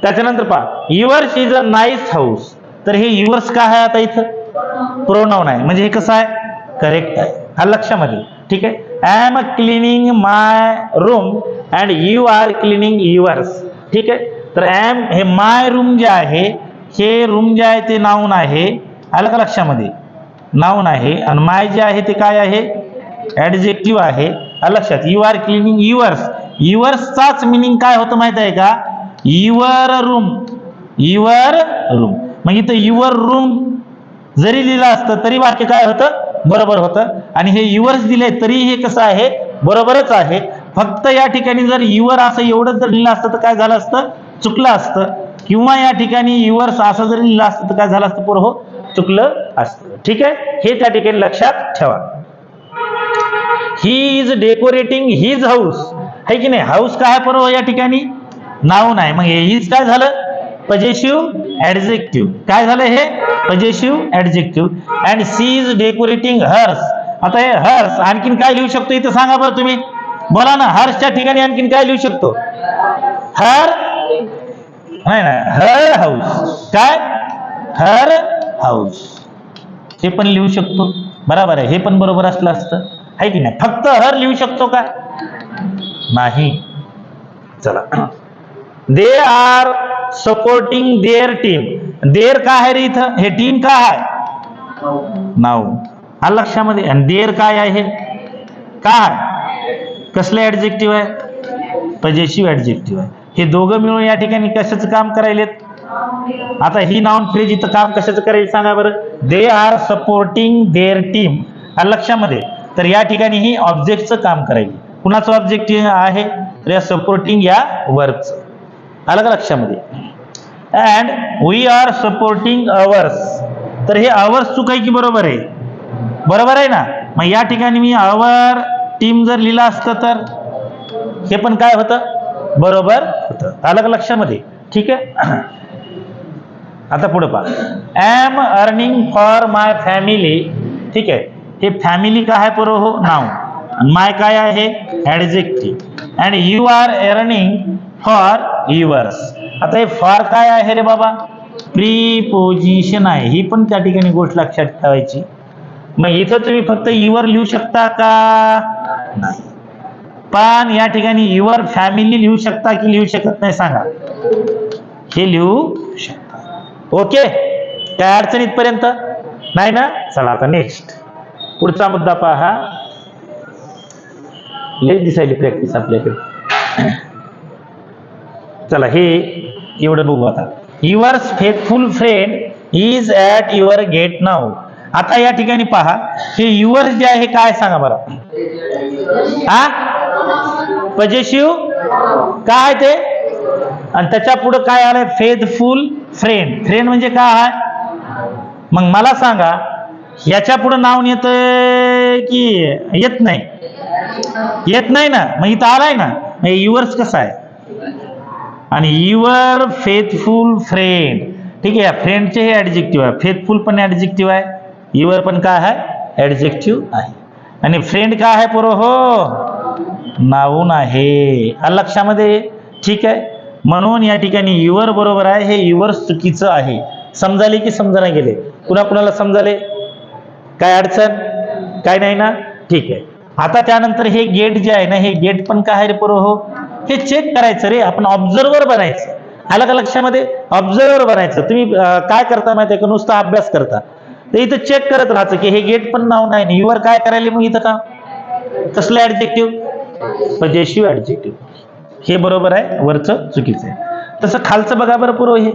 त्याच्यानंतर पहा, yours is a nice house. तर हे युअर्स काय आहे, आता इथं प्रोनाउन आहे, म्हणजे हे कसं आहे, करेक्ट आहे. हा लक्षामध्ये. ठीक आहे. I am cleaning my room and you are cleaning yours. ठीक आहे. तर एम हे माय रूम जे आहे, हे रूम जे आहे ते नाऊन आहे. आलं का लक्षामध्ये, नाऊन आहे. आणि माय जे आहे ते काय आहे, ऍडजेक्टिव्ह आहे. लक्षात. यू आर क्लिनिंग युअर्स, युअर्सचाच मिनिंग काय होतं माहित आहे का, युअर रूम, युअर रूम. मग इथं युअर रूम जरी लिहिलं असतं तरी वाक्य काय होतं, बरोबर होतं. आणि हे युअर्स दिले तरी हे कसं आहे, बरोबरच आहे. फक्त या ठिकाणी जर युअर असं एवढं जर लिहिलं असतं तर काय झालं असतं, चुकलं असतं. किंवा या ठिकाणी युअर्स असं जर लिहिलं असतं तर काय झालं असतं पोरं हो, चुकलं असतं. ठीक आहे. हे त्या ठिकाणी लक्षात ठेवा. He is decorating his house, है की नाही. हाऊस काय पोरं या ठिकाणी, नाऊन आहे. मग हे इज काय झालं, पजेसिव्ह ऍडजेक्टिव्ह. काय झालं हे, possessive adjective. And she is decorating hers. आता हे हर्स आणखीन काय लिहू शकतो इथं सांगा बरं तुम्ही, बोला ना, हर्षच्या ठिकाणी आणखीन काय लिहू शकतो? हर नाही ना, हर हाऊस. काय? हर हाऊस. हे पण लिहू शकतो. बरोबर आहे, हे पण बरोबर असलं असतं, आहे की नाही? फक्त हर लिहू शकतो का? नाही. चला, they are supporting their team. Their काय आहे रे इथं? हे टीम काय आहे? नाव. आलं लक्षामध्ये? आणि देअर काय आहे? काय? कसलं ऍडजेक्टिव्ह आहे? पजेसिव्ह ऍडजेक्टिव्ह आहे. हे दोघं मिळून या ठिकाणी कशाचं काम करायलेत? आता ही नाउन फ्रेज इथं काम कशाचं करायचं सांगा बरं? They are supporting their team. आलं लक्षामध्ये? तर या ठिकाणी ही ऑब्जेक्टचं काम करायची. कुणाचं ऑब्जेक्टिव्ह आहे? या सपोर्टिंग या वर्कचं. आलं का लक्षामध्ये? And we are supporting ours. तर हे अवर्स चुकायची बरोबर आहे? बरोबर आहे ना? मग या ठिकाणी मी अवर टीम जर लिहिलं असतं तर हे पण काय होतं? बरोबर होतं. आलं का लक्षामध्ये? ठीक आहे. आता पुढे पहा, am earning for my family. ठीक आहे, हे फॅमिली काय आहे? बरोबर हो, नाव. माय काय आहे? Adjective. And you are earning for yours. आता हे फॉर काय आहे रे बाबा? प्रीपोजिशन आहे. ही पण त्या ठिकाणी गोष्ट लक्षात ठेवायची. मग इथं तुम्ही फक्त युअर लिहू शकता का? नाही. पण या ठिकाणी युअर फॅमिली लिहू शकता की लिहू शकत नाही सांगा? हे लिहू शकता. ओके, काय अडचण इथपर्यंत नाही ना? चला आता नेक्स्ट, पुढचा मुद्दा पहा. लेट दिसायली प्रॅक्टिस आपल्याकडे. चला, हे एवढं बघू आता. Your faithful friend is at your gate now. आता या ठिकाणी पहा, हे युअर जे आहे काय सांगा बरं? हा, पजेसिव्ह काय ते? आणि त्याच्या पुढे काय आलंय? Faithful friend. फ्रेंड म्हणजे काय आहे? मग मला सांगा, याच्या पुढे नाव येत की येत नाही? येत नाही ना. मग इथं आलाय ना. युअर्स कसं आहे? आणि युअर फेथफुल फ्रेंड. ठीक आहे, फ्रेंडचे हे ऍडजेक्टिव्ह आहे, फेथफुल पण ऍडजेक्टिव्ह आहे, युअर पण काय आहे? ऍडजेक्टिव्ह आहे. आणि फ्रेंड काय आहे पोरो हो? नाऊन आहे. लक्षामध्ये? ठीक आहे. म्हणून या ठिकाणी युअर बरोबर आहे, हे युअर चुकीचं आहे. समजाले की समजायला गेले? कुणा कुणाला समजाले? काय अडचण? काय नाही ना? ठीक आहे. आता त्यानंतर हे गेट जे आहे ना, हे गेट पण काय आहे रे पोरो हो? हे चेक करायचं रे, आपण ऑब्झर्वर बनायचं. आलं का लक्षामध्ये? ऑब्झर्वर बनायचं. तुम्ही काय करता माहिती आहे का? नुसता अभ्यास करता, तर इथं चेक करत राहायचं की हे गेट पण नाव नाही. युअर काय करायला मग इथं का? कसलं ऍडजेक्टिव्ह? Possessive adjective. हे बरोबर आहे, वरचं चुकीचं आहे. तसं खालचं बघा बरं पुरो. हे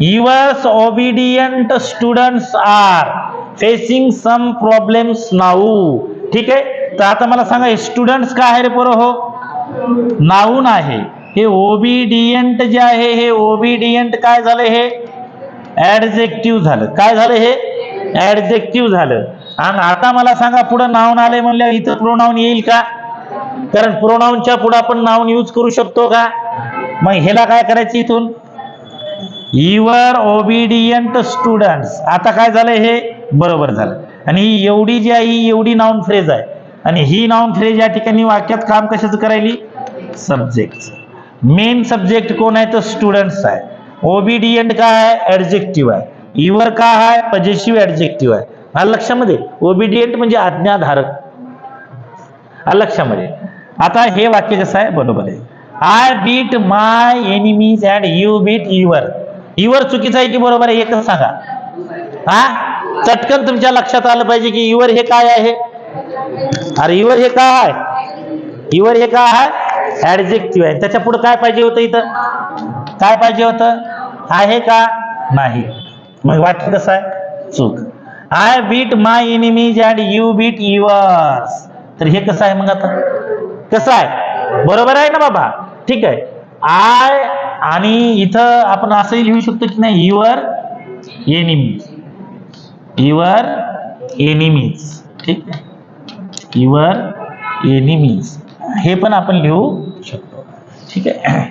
yours obedient students are facing some problems now. ठीक आहे, तर आता मला सांगा, हे स्टुडंट्स काय आहे रे पोरं हो? नाऊन आहे. हे ओबिडियंट जे आहे, हे ओबिडियंट काय झालं? हे ऍडजेक्टिव्ह झालं. काय झालं? हे ऍडजेक्टिव्ह झालं. आणि आता मला सांगा, पुढे नाऊन आले म्हणल्यावर इथं प्रोनाऊन येईल का? कारण प्रोनाऊनच्या पुढे आपण नाऊन यूज करू शकतो का? मग ह्याला काय करायचं? इथून युअर ओबिडियंट स्टुडंट्स. आता काय झालं? हे बरोबर झालं. आणि ही एवढी जी आहे, ही एवढी नाउन फ्रेज आहे. आणि ही नाउन फ्रेज या ठिकाणी वाक्यात काम कशाचं करायली? सब्जेक्ट. मेन सब्जेक्ट कोण आहे? तर स्टुडंट्स आहे. ओबिडियंट काय आहे? ऍडजेक्टिव्ह आहे. युअर काय आहे? पजेसिव्ह ऍडजेक्टिव्ह आहे. हा लक्षामध्ये? ओबिडियंट म्हणजे आज्ञाधारक. हा लक्षामध्ये? आता हे वाक्य कसं आहे? बरोबर आहे. I beat my enemies and you beat your. Your चुकीचं आहे की बरोबर आहे? एकच सांगा. हा, चटकन तुमच्या लक्षात आलं पाहिजे की युअर हे काय आहे? अरे युअर हे काय आहे? युअर हे काय आहे? ऍडजेक्टिव्ह आहे. त्याच्या पुढे काय पाहिजे होतं? इथं काय पाहिजे होतं? आहे का? नाही. मग वाक्य कसं आहे? चूक. I beat my enemies and you beat yours. तर हे कसं आहे? मग आता कसं आहे? बरोबर आहे ना बाबा? ठीक आहे. आय आणि इथं आपण असंही लिहू शकतो की नाही? Your enemies. Your enemies. ठीक आहे, युअर एनिमीज हे पण आपण लिहू शकतो. ठीक आहे.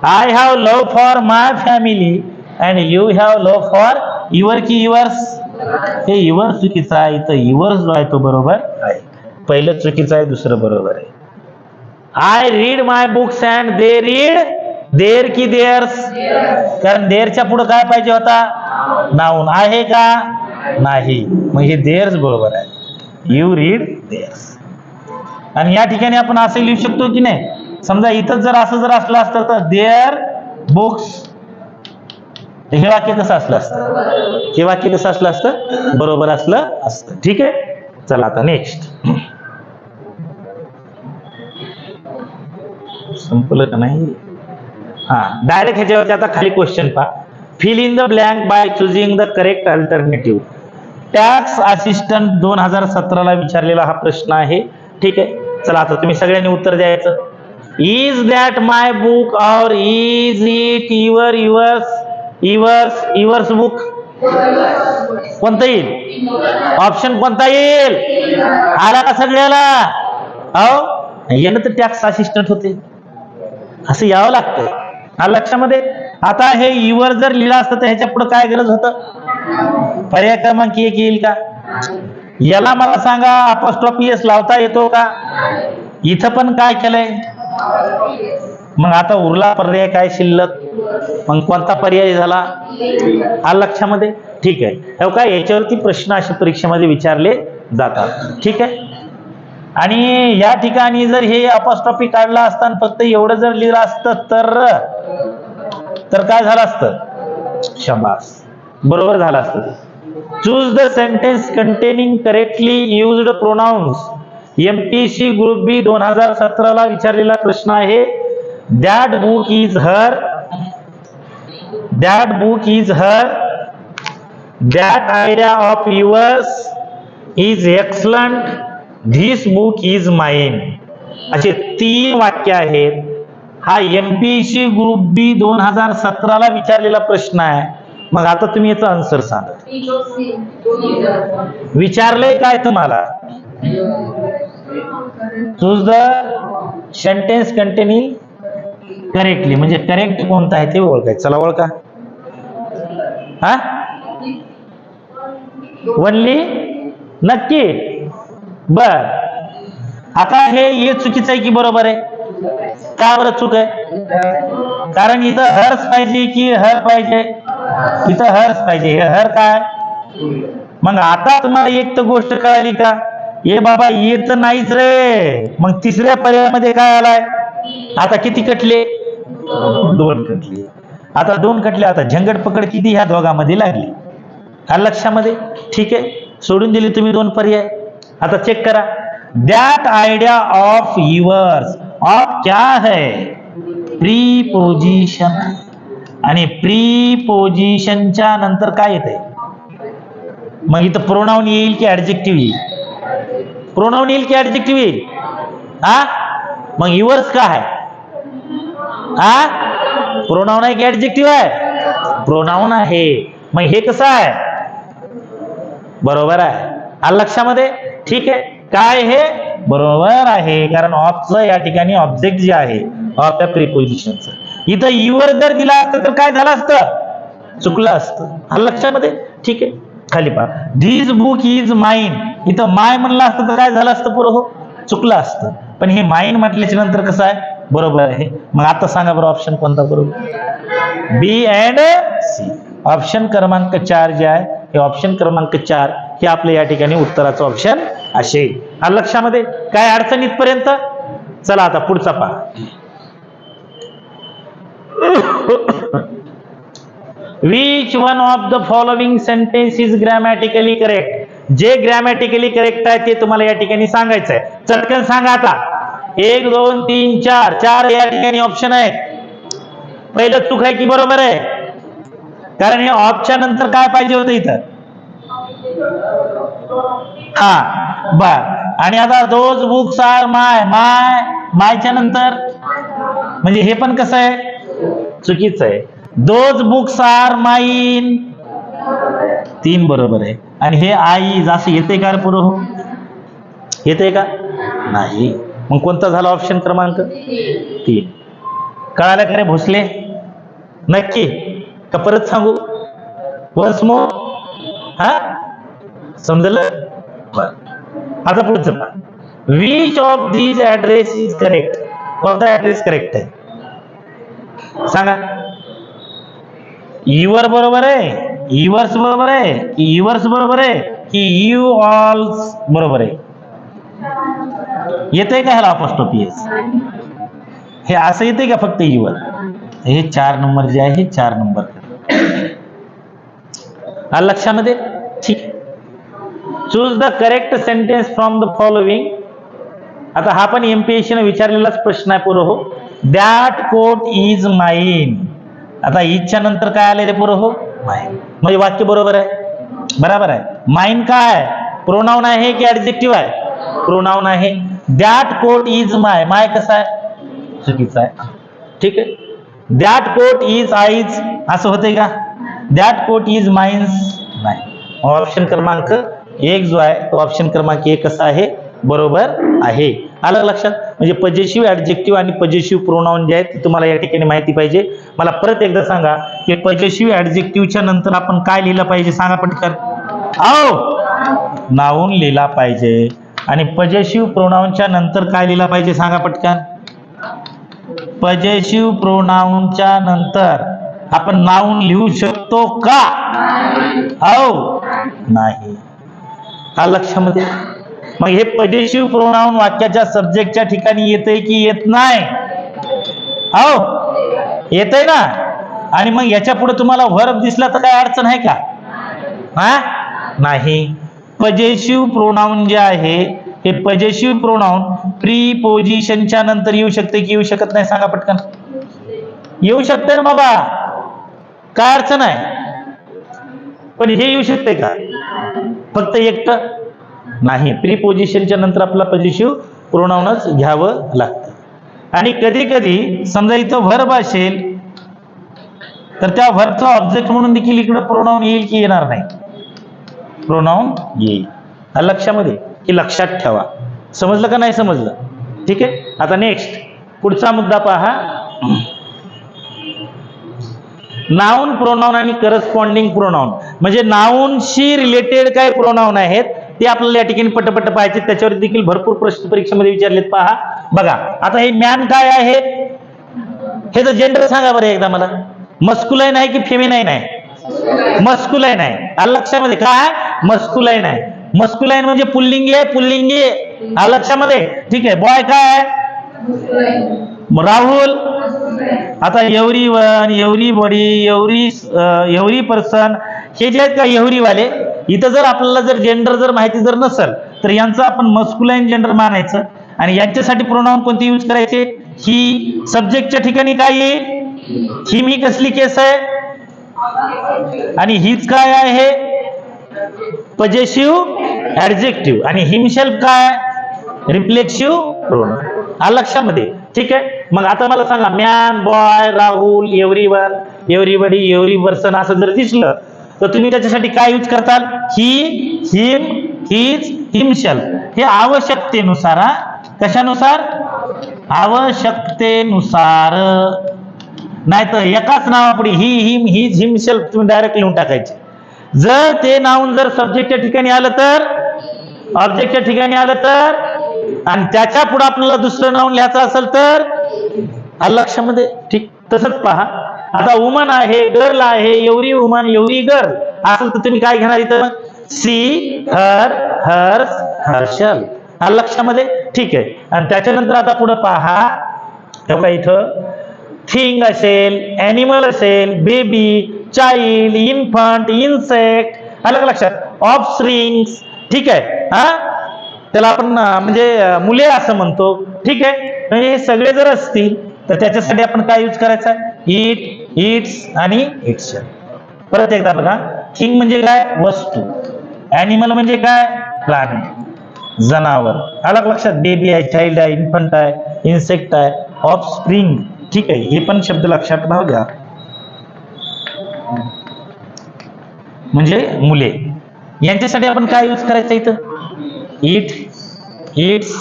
I have love for my family and you have love for your की युअर्स? हे युअर चुकीचं आहे. इथं युअर्स जो आहे तो बरोबर आहे. पहिलं चुकीचं आहे, दुसरं बरोबर आहे. I read my books and they read their की देअर्स, कारण देअरच्या पुढे काय पाहिजे होता, नाऊन. आहे का नाही, मग हे देअर्स बरोबर आहे. You read there's. आणि या ठिकाणी आपण असं लिहू शकतो की नाही, समजा इथं जर असलं असतं तर देअर बुक्स, हे वाक्य कसं असलं असतं, हे वाक्य कसं असलं असतं, बरोबर असलं असतं. ठीक आहे, चला आता नेक्स्ट. संपलं का नाही, हा डायरेक्ट ह्याच्यावरती आता खाली क्वेश्चन पहा. Fill in the blank by choosing the correct alternative. Tax assistant 2017 ला विचारलेला हा प्रश्न आहे. ठीक आहे, चला आता तुम्ही सगळ्यांनी उत्तर द्यायचं. इज दॅट माय बुक और इज इट युअर्स बुक? कोणता येईल ऑप्शन, कोणता येईल, आला का सगळ्याला? हो, यानं तर टॅक्स असिस्टंट होते, असं यावं लागतं. हा लक्षामध्ये. आता हे युअर जर लिहिलं असतं तर ह्याच्या पुढे काय गरज होतं, पर्याय क्रमांक 1 येईल का? याला मला सांगा अपॉस्ट्रॉफी एस लावता येतो का? इथं पण काय केलंय, मग आता उरला पर्याय काय शिल्लक, मग कोणता पर्याय झाला, हा लक्षामध्ये. ठीक आहे, काय याच्यावरती प्रश्न अशा परीक्षेमध्ये विचारले जातात. ठीक आहे, आणि या ठिकाणी जर हे अपॉस्ट्रॉफी काढला असता फक्त एवढं जर लिहिलं असतं तर काय झालं असतं, शाबास, बरोबर झालं असतं. Choose the sentence containing correctly used pronouns. MPSC group B 2017 ला विचारलेला प्रश्न आहे. That book is her, that idea of yours is excellent, this book is mine. असे 3 वाक्य आहेत. हा एमपीएससी ग्रुप बी 2017 ला विचारलेला प्रश्न आहे. मग आता तुम्ही याचा आन्सर सांगा. विचारलंय काय तुम्हाला, choose the sentence containing correctly, म्हणजे करेक्ट कोणता आहे ते ओळखायचं. चला ओळखा. हा, वनली, नक्की, बर. आता हे चुकीचं आहे की बरोबर आहे? का बरं चूक आहे? कारण इथं हर्स पाहिजे की हर पाहिजे, इथं हर्स पाहिजे. हे हर काय, मग आता तुम्हाला एक तर गोष्ट कळाली का, ये बाबा येत नाहीच रे. मग तिसऱ्या पर्यायामध्ये काय आलाय, आता किती कटले, 2 कटले. आता 2 कटले, आता झंगड पकड किती ह्या दोघांमध्ये लागली, हा लक्षामध्ये. ठीक आहे, सोडून दिली तुम्ही 2 पर्याय. आता चेक करा. That idea of yours, of क्या है, प्रीपोजिशन, आणि प्रीपोजिशनच्या नंतर काय येते, मग इथं प्रोनाउन येईल की ऍडजेक्टिव्ह येईल, प्रोनाउन येईल की ऍडजेक्टिव्ह येईल, हा, मग युअर्स काय आहे, हा, प्रोनाउन आहे की ऍडजेक्टिव्ह आहे, प्रोनाउन आहे. मग हे कसं आहे, बरोबर आहे, हा लक्षामध्ये. ठीक आहे, काय हे बरोबर आहे, कारण ऑफचं या ठिकाणी ऑब्जेक्ट जे आहे ऑफ द प्रीपोजिशनचं. इथं युअर जर दिला असतं तर काय झालं असतं, चुकलं असतं, हा लक्षामध्ये. ठीक आहे, खाली पहा. धिस बुक इज माइन, इथं माय म्हणलं असतं तर काय झालं असतं, पुरं हो, चुकलं असतं. पण हे माइन म्हटल्याच्या नंतर कसं आहे, बरोबर आहे. मग आता सांगा बरं ऑप्शन कोणता बरोबर, बी अँड सी. ऑप्शन क्रमांक 4 जे आहे, हे ऑप्शन क्रमांक 4 हे आपल्या या ठिकाणी उत्तराचं ऑप्शन असेल. हा लक्षामध्ये. काय अडचण इथपर्यंत? चला आता पुढचा पहा. Which one of the following sentence is grammatically correct? जे ग्रॅमॅटिकली करेक्ट आहे ते तुम्हाला या ठिकाणी सांगायचं आहे. चटकन सांगा आता. 1 2 3 4 या ठिकाणी ऑप्शन आहे. पहिलं चूक आहे की बरोबर आहे? कारण हे ऑफच्या नंतर काय पाहिजे होतं इथं, हा, बर. आणि आता दोज बुक्स आर मायच्या नंतर, म्हणजे हे पण कसं आहे, चुकीचं आहे. दोज बुक्स आर माइन, 3 बरोबर आहे. आणि हे आई असं येते का पुढं, येते का नाही, मग कोणता झाला ऑप्शन क्रमांक 3. कळालं का रे भोसले, नक्की का परत सांगू, वन्स मोर, हा, समजलं. आता पुढचं पहा. Which of these address is correct? कोणता ऍड्रेस करेक्ट आहे सांगा. युअर बरोबर आहे, युअर्स बरोबर आहे की युअर्स बरोबर आहे की यू ऑल्स बरोबर आहे? येतंय का ह्याला अपॉस्ट्रोफी एस? हे असं येते का फक्त युअर? हे 4 नंबर जे आहे हे 4 नंबर आलं लक्षामध्ये. ठीक. Choose the correct sentence from the following. आता हा पण MPSC ने विचारलेलाच प्रश्न आहे पोरं हो. That coat is mine. आता इजच्या नंतर काय आले रे पोरं हो? माइन. म्हणजे वाक्य बरोबर आहे, बरोबर आहे. माइन काय प्रोनाउन आहे की ऍडजेक्टिव्ह आहे? प्रोनाउन आहे. दॅट कोट इज माय. माय कसा आहे? चुकीचा आहे. ठीक आहे. दॅट कोट इज आईज असं होते का? दॅट कोट इज माइन्स नाही. ऑप्शन क्रमांक 1 जो आहे तो ऑप्शन क्रमांक 1 कसा आहे? बरोबर आहे. आलं लक्षात. म्हणजे पजेशिव्ह ऍडजेक्टिव्ह आणि पजेशिव्ह प्रोनाउन जे आहेत ते तुम्हाला या ठिकाणी माहिती पाहिजे. मला परत एकदा सांगा की पजेशिव्ह ऍडजेक्टिव्हच्या नंतर आपण काय लिहिलं पाहिजे सांगा पटकन. नाऊन लिहिला पाहिजे. आणि पजेशिव्ह प्रोनाउनच्या नंतर काय लिहिला पाहिजे सांगा पटकन. पजेशिव्ह प्रोनाउनच्या नंतर आपण नाऊन लिहू शकतो का? नाही. हा लक्षामध्ये. मग हे पजेशिव्ह प्रोनाउन वाक्याच्या सब्जेक्टच्या ठिकाणी येते की येत नाही? येतंय ना. आणि मग याच्या पुढे तुम्हाला व्हर्ब दिसला तर काय अडचण आहे का? नाही. पजेशिव्ह प्रोनाउन जे आहे हे पजेशिव्ह प्रोनाउन प्रीपोजिशनच्या नंतर येऊ शकते की येऊ शकत नाही सांगा पटकन. येऊ शकते ना बाबा, काय अडचण आहे. पण हे येऊ शकते का फक्त एकटं? नाही. प्रीपोजिशनच्या नंतर आपला पजेशिव्ह प्रोनाउनच घ्यावं लागतं. आणि कधी कधी समजा इथं व्हर्ब असेल तर त्या व्हर्बचा ऑब्जेक्ट म्हणून देखील इकडे प्रोनाउन येईल की येणार नाही? प्रोनाउन येईल. लक्षामध्ये की लक्षात ठेवा. समजलं का नाही समजलं? ठीक आहे. आता नेक्स्ट पुढचा मुद्दा पहा. नाउन प्रोनाउन आणि करस्पॉन्डिंग प्रोनाउन. म्हणजे नाउनशी रिलेटेड काय प्रोनाउन आहेत ते आपल्याला या ठिकाणी पटपट पाहायचे. त्याच्यावर देखील भरपूर प्रश्न परीक्षेमध्ये विचारलेत. पहा बघा. आता हे मॅन काय आहे? हे तर जेंडर सांगा बरं एकदा मला. मस्कुलाइन आहे की फेमिनाइन आहे? मस्कुलाइन आहे. लक्षामध्ये काय? मस्कुलाइन आहे. मस्कुलाइन म्हणजे पुल्लिंगी आहे, पुल्लिंगी. लक्षामध्ये. ठीक आहे. बॉय काय आहे? राहुल. आता every one, every body, every person हे जे आहेत का एव्हरीवाले, इथं जर आपल्याला जर जेंडर जर माहिती जर नसेल तर यांचं आपण मस्कुलाइन जेंडर मानायचं. आणि यांच्यासाठी प्रोनाउन कोणते यूज करायचे? ही. सब्जेक्टच्या ठिकाणी काय येईल? ही. मी कसली केस आहे? आणि हीच काय आहे? पजेशिव्ह ऍडजेक्टिव्ह. आणि हिमसेल्फ काय? Reflexive pronoun. लक्षामध्ये. ठीक आहे. मग आता मला सांगा man, boy, Rahul, everyone, everybody, every person असं जर दिसलं तर तुम्ही त्याच्यासाठी काय यूज करताल? ही, हिम, हिज, हिमसेल्फ. हे आवश्यकतेनुसार. कशानुसार? आवश्यकतेनुसार. नाही तर एकाच नावापुढे ही, हिम, हिज, हिमसेल्फ तुम्ही डायरेक्ट लिहून टाकायचे. जर ते नाउन जर सब्जेक्टच्या ठिकाणी आलं तर, ऑब्जेक्टच्या ठिकाणी आलं तर, आणि त्याच्या पुढे आपल्याला दुसरं नाउन लिहायचं असेल तर लक्षामध्ये. ठीक. तसंच पहा. आता वुमन आहे, गर्ल आहे, एव्हरी वुमन, एव्हरी गर्ल असेल तर तुम्ही काय घेणार इथं? सी, हर, हर्स, हर्शल. लक्षामध्ये. ठीक आहे. आणि त्याच्यानंतर आता पुढे पहा. तेव्हा इथं थिंग असेल, ॲनिमल असेल, बेबी, चाइल्ड, इन्फंट, इन्सेक्ट. आलं का लक्षात? ऑफस्प्रिंग्स. ठीक आहे. त्याला आपण म्हणजे मुले असं म्हणतो. ठीक आहे. म्हणजे हे सगळे जर असतील तर त्याच्यासाठी आपण काय यूज करायचं? इट, इट्स आणि इट्स. परत एकदा बघा. थिंग म्हणजे काय? वस्तू. ॲनिमल म्हणजे काय? प्राणी, जनावर. आलं का लक्षात? बेबी आहे, चाइल्ड आहे, इन्फंट आहे, इन्सेक्ट आहे, ऑफस्प्रिंग. ठीक आहे. हे पण शब्द लक्षात राहू द्या. म्हणजे मुले. यांच्यासाठी आपण काय यूज करायचं इथं? It, it's.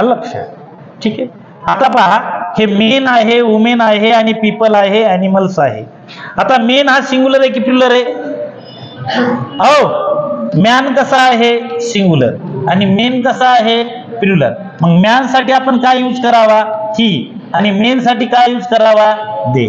लक्षात. ठीक आहे. आता पहा. हे मेन आहे, वुमेन आहे आणि पीपल आहे, ॲनिमल्स आहे. आता मेन हा सिंग्युलर आहे की प्लुरल आहे? मॅन कसा आहे? सिंग्युलर. आणि मेन कसा आहे? प्लुरल. मग मॅन साठी आपण काय यूज करावा? ही. आणि मेन साठी काय यूज करावा? दे.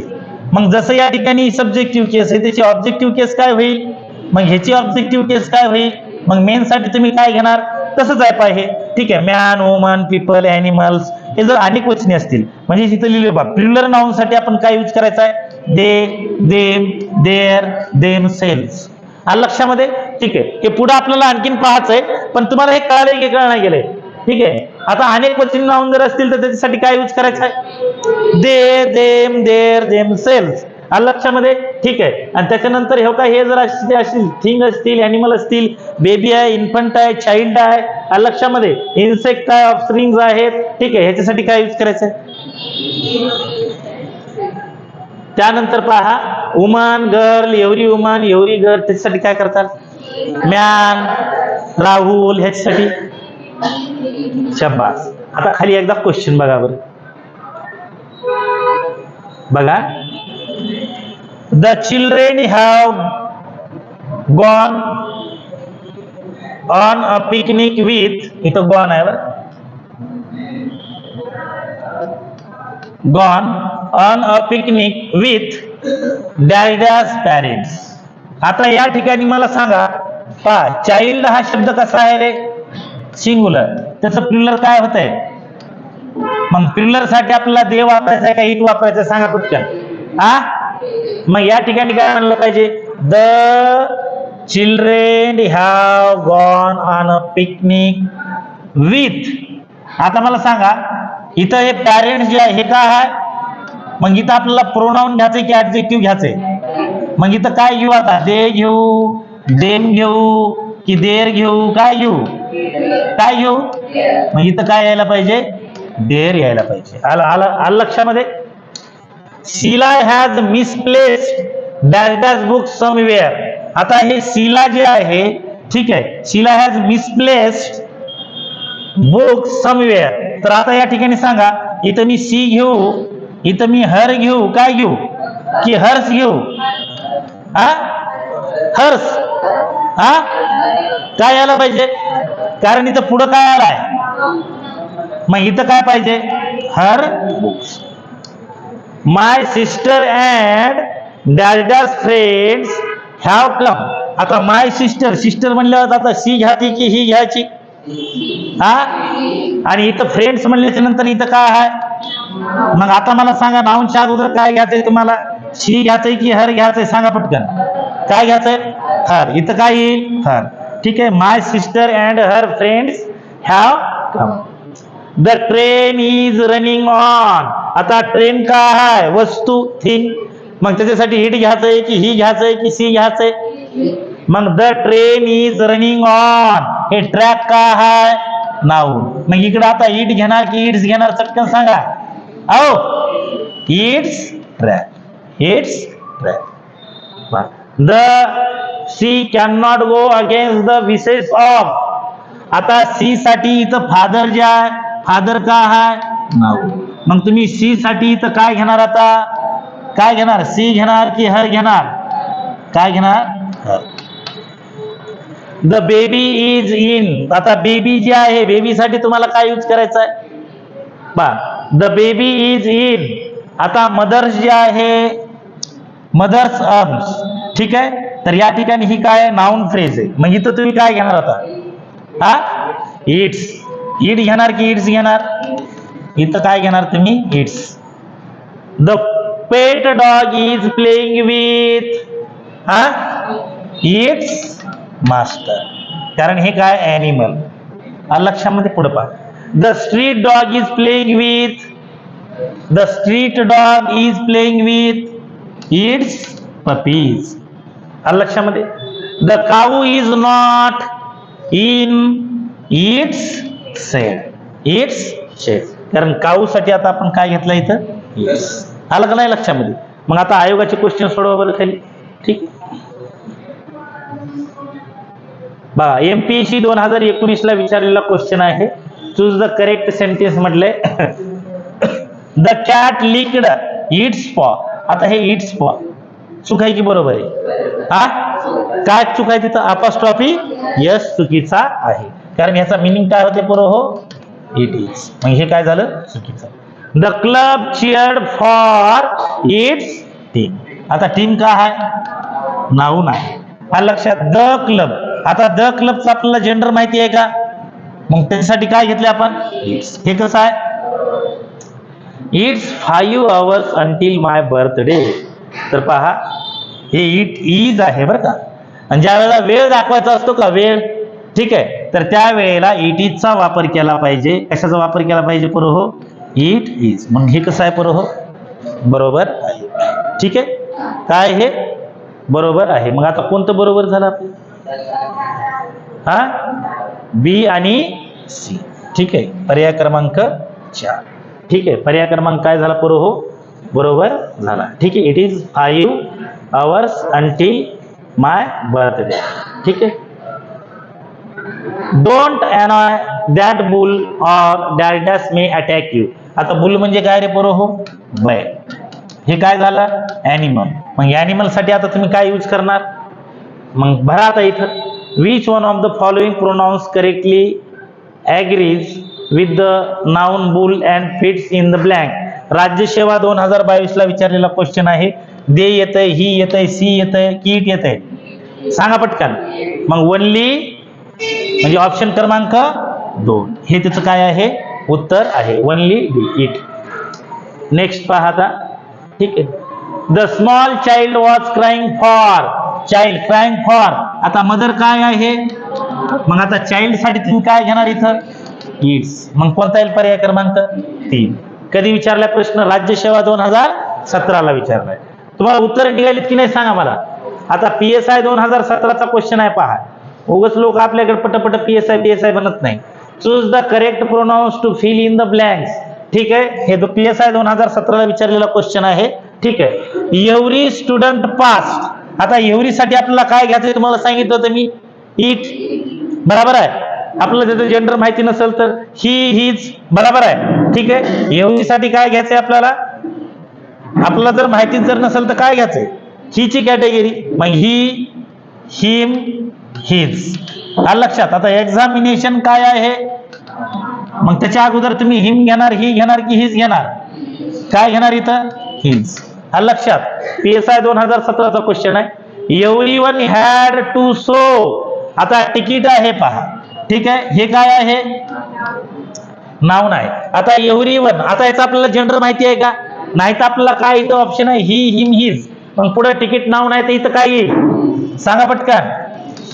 मग जसं या ठिकाणी सब्जेक्टिव्ह केस आहे त्याची ऑब्जेक्टिव्ह केस काय होईल? मग ह्याची ऑब्जेक्टिव्ह केस काय होईल? मग मेन साठी तुम्ही काय घेणार? तसंच आहे पाहिजे. ठीक आहे, मॅन, वुमन, पीपल, ॲनिमल्स हे जर अनेक वचने असतील म्हणजे तिथं लिहिले बघा प्लुरल नाउन साठी आपण काय यूज करायचं आहे? दे, देम, देअर, देम सेल्स. आलं लक्षामध्ये? ठीक आहे, हे पुढे आपल्याला आणखीन पाहायचंय पण तुम्हाला हे कळालंय की कळलं गेलंय? ठीक आहे, आता अनेक वचनी नाउन जर असतील तर त्याच्यासाठी काय यूज करायचं आहे? दे, देम, देअर, देम सेल्स. आलं लक्षामध्ये? ठीक आहे, आणि त्याच्यानंतर हे काय हे जर असतील थिंग असतील, ॲनिमल असतील, बेबी आहे, इन्फंट आहे, चाइल्ड आहे. आलं लक्षामध्ये? इन्सेक्ट आहे, ऑफस्प्रिंग्स आहेत. ठीक आहे, ह्याच्यासाठी काय यूज करायचं आहे? त्यानंतर पहा woman, girl, every woman, every girl त्याच्यासाठी काय करतात? मॅन, राहुल ह्याच्यासाठी शब्बास. आता खाली एकदा क्वेश्चन बघा बरं. बघा, the children have gone on a picnic with, इथं गॉन आहे बरं, gone on a picnic with dash parents. आता या ठिकाणी मला सांगा, पहा चाइल्ड हा शब्द कसा आहे रे? सिंगुलर. त्याचं प्लुरल काय होत आहे? मग प्लुरल साठी आपल्याला दे वापरायचा आहे का इट वापरायचं? सांगा पटकन. हा, मग या ठिकाणी काय म्हणलं पाहिजे? The children have gone on a picnic with. आता मला सांगा इथं हे पॅरेंट्स जे आहे हे काय आहे? मग इथं आपल्याला प्रोनाउन घ्यायचंय की ऍडजेक्टिव्ह घ्यायचंय? मग इथं काय घेऊ? आता दे घेऊ, देम घेऊ की देर घेऊ? काय घेऊ? काय घेऊ? मग इथं काय यायला पाहिजे? देर यायला पाहिजे. आलं लक्षामध्ये? Sheela has misplaced dash dash book somewhere. आता हे शीला जे आहे, ठीक आहे, Sheela has misplaced book somewhere. तर आता या ठिकाणी सांगा इथं मी सी घेऊ, इथं मी हर घेऊ, काय घेऊ? की हर्स घेऊ? हा, हर्स. हा, काय यायला पाहिजे? कारण इथं पुढं काय आलाय? मग इथं काय पाहिजे? Her books. My sister and dash dash friends have कम. आता माय सिस्टर, सिस्टर म्हणल्यावर आता सी घ्यायची की ही घ्यायची? हा, आणि इथं फ्रेंड्स म्हणल्याच्या नंतर इथं काय आहे? मग आता मला सांगा नाउनच्या अगोदर काय घ्यायचंय तुम्हाला? शी घ्यायचंय की हर घ्यायचंय? सांगा पटकन. काय घ्यायचंय? हर. इथं काय येईल? हर. ठीक आहे, my sister and her friends have come. The train is running on. आता ट्रेन काय आहे? वस्तू, थिंग. मग त्याच्यासाठी हिट घ्यायचंय की ही घ्यायचंय की सी घ्यायचंय? मग the train is running on, हे ट्रॅक काय आहे? नाउन. मग इकडे आता इट घेणार की इट्स घेणार? चटकन सांगा. अहो, it's track, it's track. The she can not go against the wishes of. आता सी साठी इथं फादर जे आहे, फादर काय आहे? नाउन. मग तुम्ही सी साठी इथं काय घेणार? आता काय घेणार? सी घेणार की हर घेणार? काय घेणार? Her. The baby is in. आता बेबी जे आहे, बेबी साठी तुम्हाला काय यूज करायचं आहे? बा, द बेबी इज इन. आता मदर्स जे आहे, मदर्स अर्म्स. ठीक आहे, तर या ठिकाणी ही काय नाउन फ्रेज आहे. मग इथं तुम्ही काय घेणार आता? हा, इट्स. इट घेणार की इट्स घेणार? इथं काय घेणार तुम्ही? Its. The pet dog is playing with, हा, इट्स मास्टर. कारण हे काय? ॲनिमल. लक्षामध्ये पुढे पहा. The street dog is playing with, the street dog is playing with its puppies. लक्षामध्ये. The cow is not in its shed, its shed. कारण cow साठी आता आपण काय घेतलं इथं? इट्स. आलं का नाही लक्षामध्ये? मग आता आयोगाचे क्वेश्चन सोडवा बरं खाली. ठीक, बघा MPSC 2019 ला विचारलेला क्वेश्चन आहे. चूज द करेक्ट सेंटेन्स म्हटले. द कॅट लिक्ड इट्स पॉ. आता हे इट्स पॉ चूक आहे की बरोबर आहे? हा, काय चूक आहे तिथं? अपॉस्ट्रॉफी यस चुकीचा आहे. कारण ह्याचा मिनिंग काय होते पुरो हो? It is. मग हे काय झालं चुकीचं. The club cheered for its team. आता टीम का आहे नाऊन आहे. आलं लक्षात. The club. आता द क्लबचं आपल्याला जेंडर माहिती आहे का, मग त्याच्यासाठी काय घेतले आपण इट्स. हे कसं आहे it's 5 hours until my birthday. तर पहा हे इट इज आहे बरं का. आणि ज्या वेळेला वेळ दाखवायचा असतो का वेळ, ठीक आहे, तर त्या वेळेला इट इजचा वापर केला पाहिजे. कशाचा वापर केला पाहिजे पोरं हो इट इज. मग हे कसं आहे पोरं हो बरोबर आहे. ठीक आहे काय हे बरोबर आहे. मग आता कोणतं बरोबर झालं आपलं हा बी आणि सी. ठीक आहे पर्याय क्रमांक 4. ठीक आहे पर्याय क्रमांक काय झाला पोरं हो बरोबर झाला. ठीक आहे. It is 5 hours until my birthday. ठीक आहे. डोंट अनॉय दॅट बुल और डॅश मे अटॅक यू. आता बुल म्हणजे काय रे पोरं हो बैल. हे काय झालं ॲनिमल. मग ॲनिमल साठी आता तुम्ही काय यूज करणार मग भरा आता इथं. Which one of the following pronouns correctly agrees with the noun bull and fits in the blank. राज्यसेवा 2022 ला विचारलेला क्वेश्चन आहे. दे येतंय, ही येतंय, सी येतंय, कीट येतंय, सांगा पटकन. मग ओनली म्हणजे ऑप्शन क्रमांक 2 हे त्याचं काय आहे उत्तर आहे ओनली इट. नेक्स्ट पहा आता. ठीक आहे. The small child was crying for. Child crying for. आता मदर काय आहे मग आता चाइल्ड साठी तुम्ही काय घेणार इथं इट्स. मग कोणता येईल पर्याय क्रमांक 3. कधी विचारला प्रश्न राज्यसेवा 2017 ला विचारलाय. तुम्हाला उत्तर निघालीत की नाही सांगा मला. आता PSI 2017चा क्वेश्चन आहे पहा. उगाच लोक आपल्याकडे पटपट PSI बनत नाही. Choose the correct pronouns to fill in the blanks. ठीक आहे. हे PSI 2017 ला विचारलेला क्वेश्चन आहे. ठीक आहे. Every student pass. आता एव्हरी साठी आपल्याला काय घ्यायचं तुम्हाला सांगितलं होतं मी इट. बरोबर आहे. आपल्याला त्याचं जेंडर माहिती नसेल तर ही हिज. बरोबर आहे. ठीक आहे. एव्हरी साठी काय घ्यायचंय आपल्याला आपल्याला जर माहितीच जर नसेल तर काय घ्यायचंय हीची कॅटेगरी. मग ही हिम हिज. आलं लक्षात. आता एक्झामिनेशन काय आहे मग त्याच्या अगोदर तुम्ही हिम घेणार, ही घेणार की हिज घेणार, काय घेणार इथं हिज. आलं लक्षात. PSI 2017चा क्वेश्चन आहे. Everyone had to so. आता तिकीट आहे पहा. ठीक आहे. हे काय आहे नाउन आहे. आता एव्हरीवन. आता याचा आपल्याला जेंडर माहिती आहे का नाही तर आपल्याला काय इथं ऑप्शन आहे ही हिम हिज. मग पुढे तिकीट नाउन आहे तर इथं काय येईल सांगा पटकन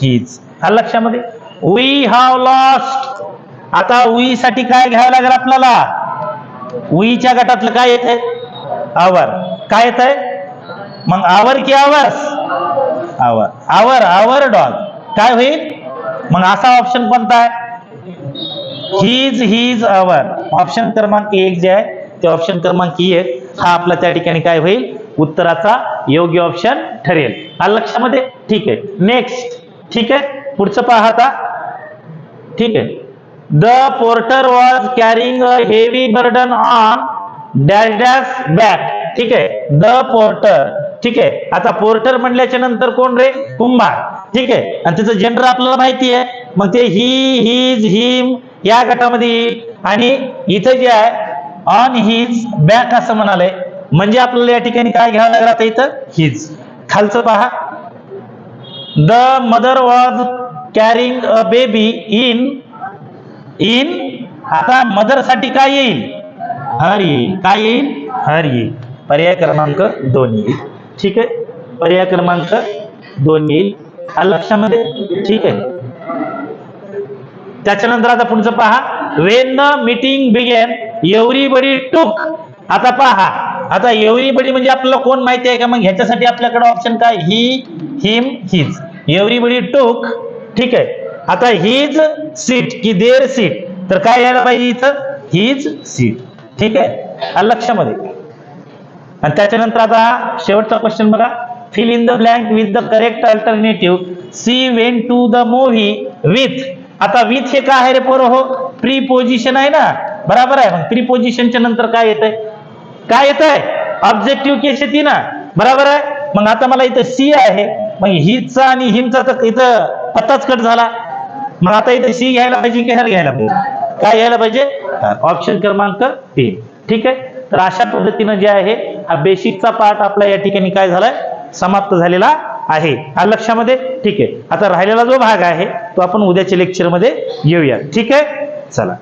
हिज. आलं लक्षामध्ये. We have lost. आता वी साठी काय घ्यावं लागेल आपल्याला वीच्या गटातलं काय येत आहे आवर. काय येत आहे मग आवर की आवर्स आवर. आवर आवर डॉग काय होईल मग असा ऑप्शन कोणता आहे हिज हिज आवर. ऑप्शन क्रमांक 1 जे आहे ते ऑप्शन क्रमांक 1 हा आपला त्या ठिकाणी काय होईल उत्तराचा योग्य ऑप्शन ठरेल. आलं लक्षामध्ये. ठीक आहे. नेक्स्ट. ठीक आहे. पुढचं पहा आता. ठीक आहे. The porter was carrying a heavy burden on dash dash back. ठीक आहे. The porter. ठीक आहे. आता पोर्टर म्हणल्याच्या नंतर कोण रे कुंभार. ठीक आहे. आणि त्याचं जेंडर आपल्याला माहिती आहे मग ते ही हिज हिम या गटामध्ये येईल. आणि इथं जे आहे ऑन हिज बॅक असं म्हणाले म्हणजे आपल्याला या ठिकाणी काय घ्यावं लागलं आता इथं हिज. खालचं पहा. The mother was carrying a baby in in. आता मदर साठी काय येईल हर येईल. काय येईल हर येईल. पर्याय क्रमांक 2 येईल. ठीक आहे. पर्याय क्रमांक 2 येईल. आलं लक्षामध्ये. ठीक आहे. त्याच्यानंतर आता पुढचं पहा. When the meeting begin everybody took. आता पहा. आता एव्हरीबडी म्हणजे आपल्याला कोण माहिती आहे का मग ह्याच्यासाठी आपल्याकडे ऑप्शन काय ही हिम हिज. एव्हरीबडी टूक. ठीक आहे. आता हिज सीट की देअर सीट तर काय यायला पाहिजे इथं हिज सीट. ठीक आहे. आलं लक्षामध्ये. आणि त्याच्यानंतर आता शेवटचा क्वेश्चन बघा. Fill in the blank with the correct alternative. She went to the movie with. आता विथ हे काय आहे रे पोरं हो प्रीपोजिशन आहे ना. बरोबर आहे. मग प्रीपोजिशनच्या नंतर काय येत आहे काय येत आहे ऑब्जेक्टिव्ह केस येते ना. बरोबर आहे. मग आता मला इथं सी आहे मग हिजचा आणि हिमचा तर इथं पत्ताच कट झाला. मग आता इथे सी घ्यायला पाहिजे की हर घ्यायला पाहिजे काय यायला पाहिजे? ऑप्शन क्रमांक 3. ठीक आहे. तर अशा पद्धतीनं जे आहे हा बेसिकचा पार्ट आपला या ठिकाणी काय झालाय? समाप्त झालेला आहे. हा लक्षामध्ये? ठीक आहे. आता राहिलेला जो भाग आहे तो आपण उद्याच्या लेक्चर मध्ये घेऊया. ठीक आहे. चला.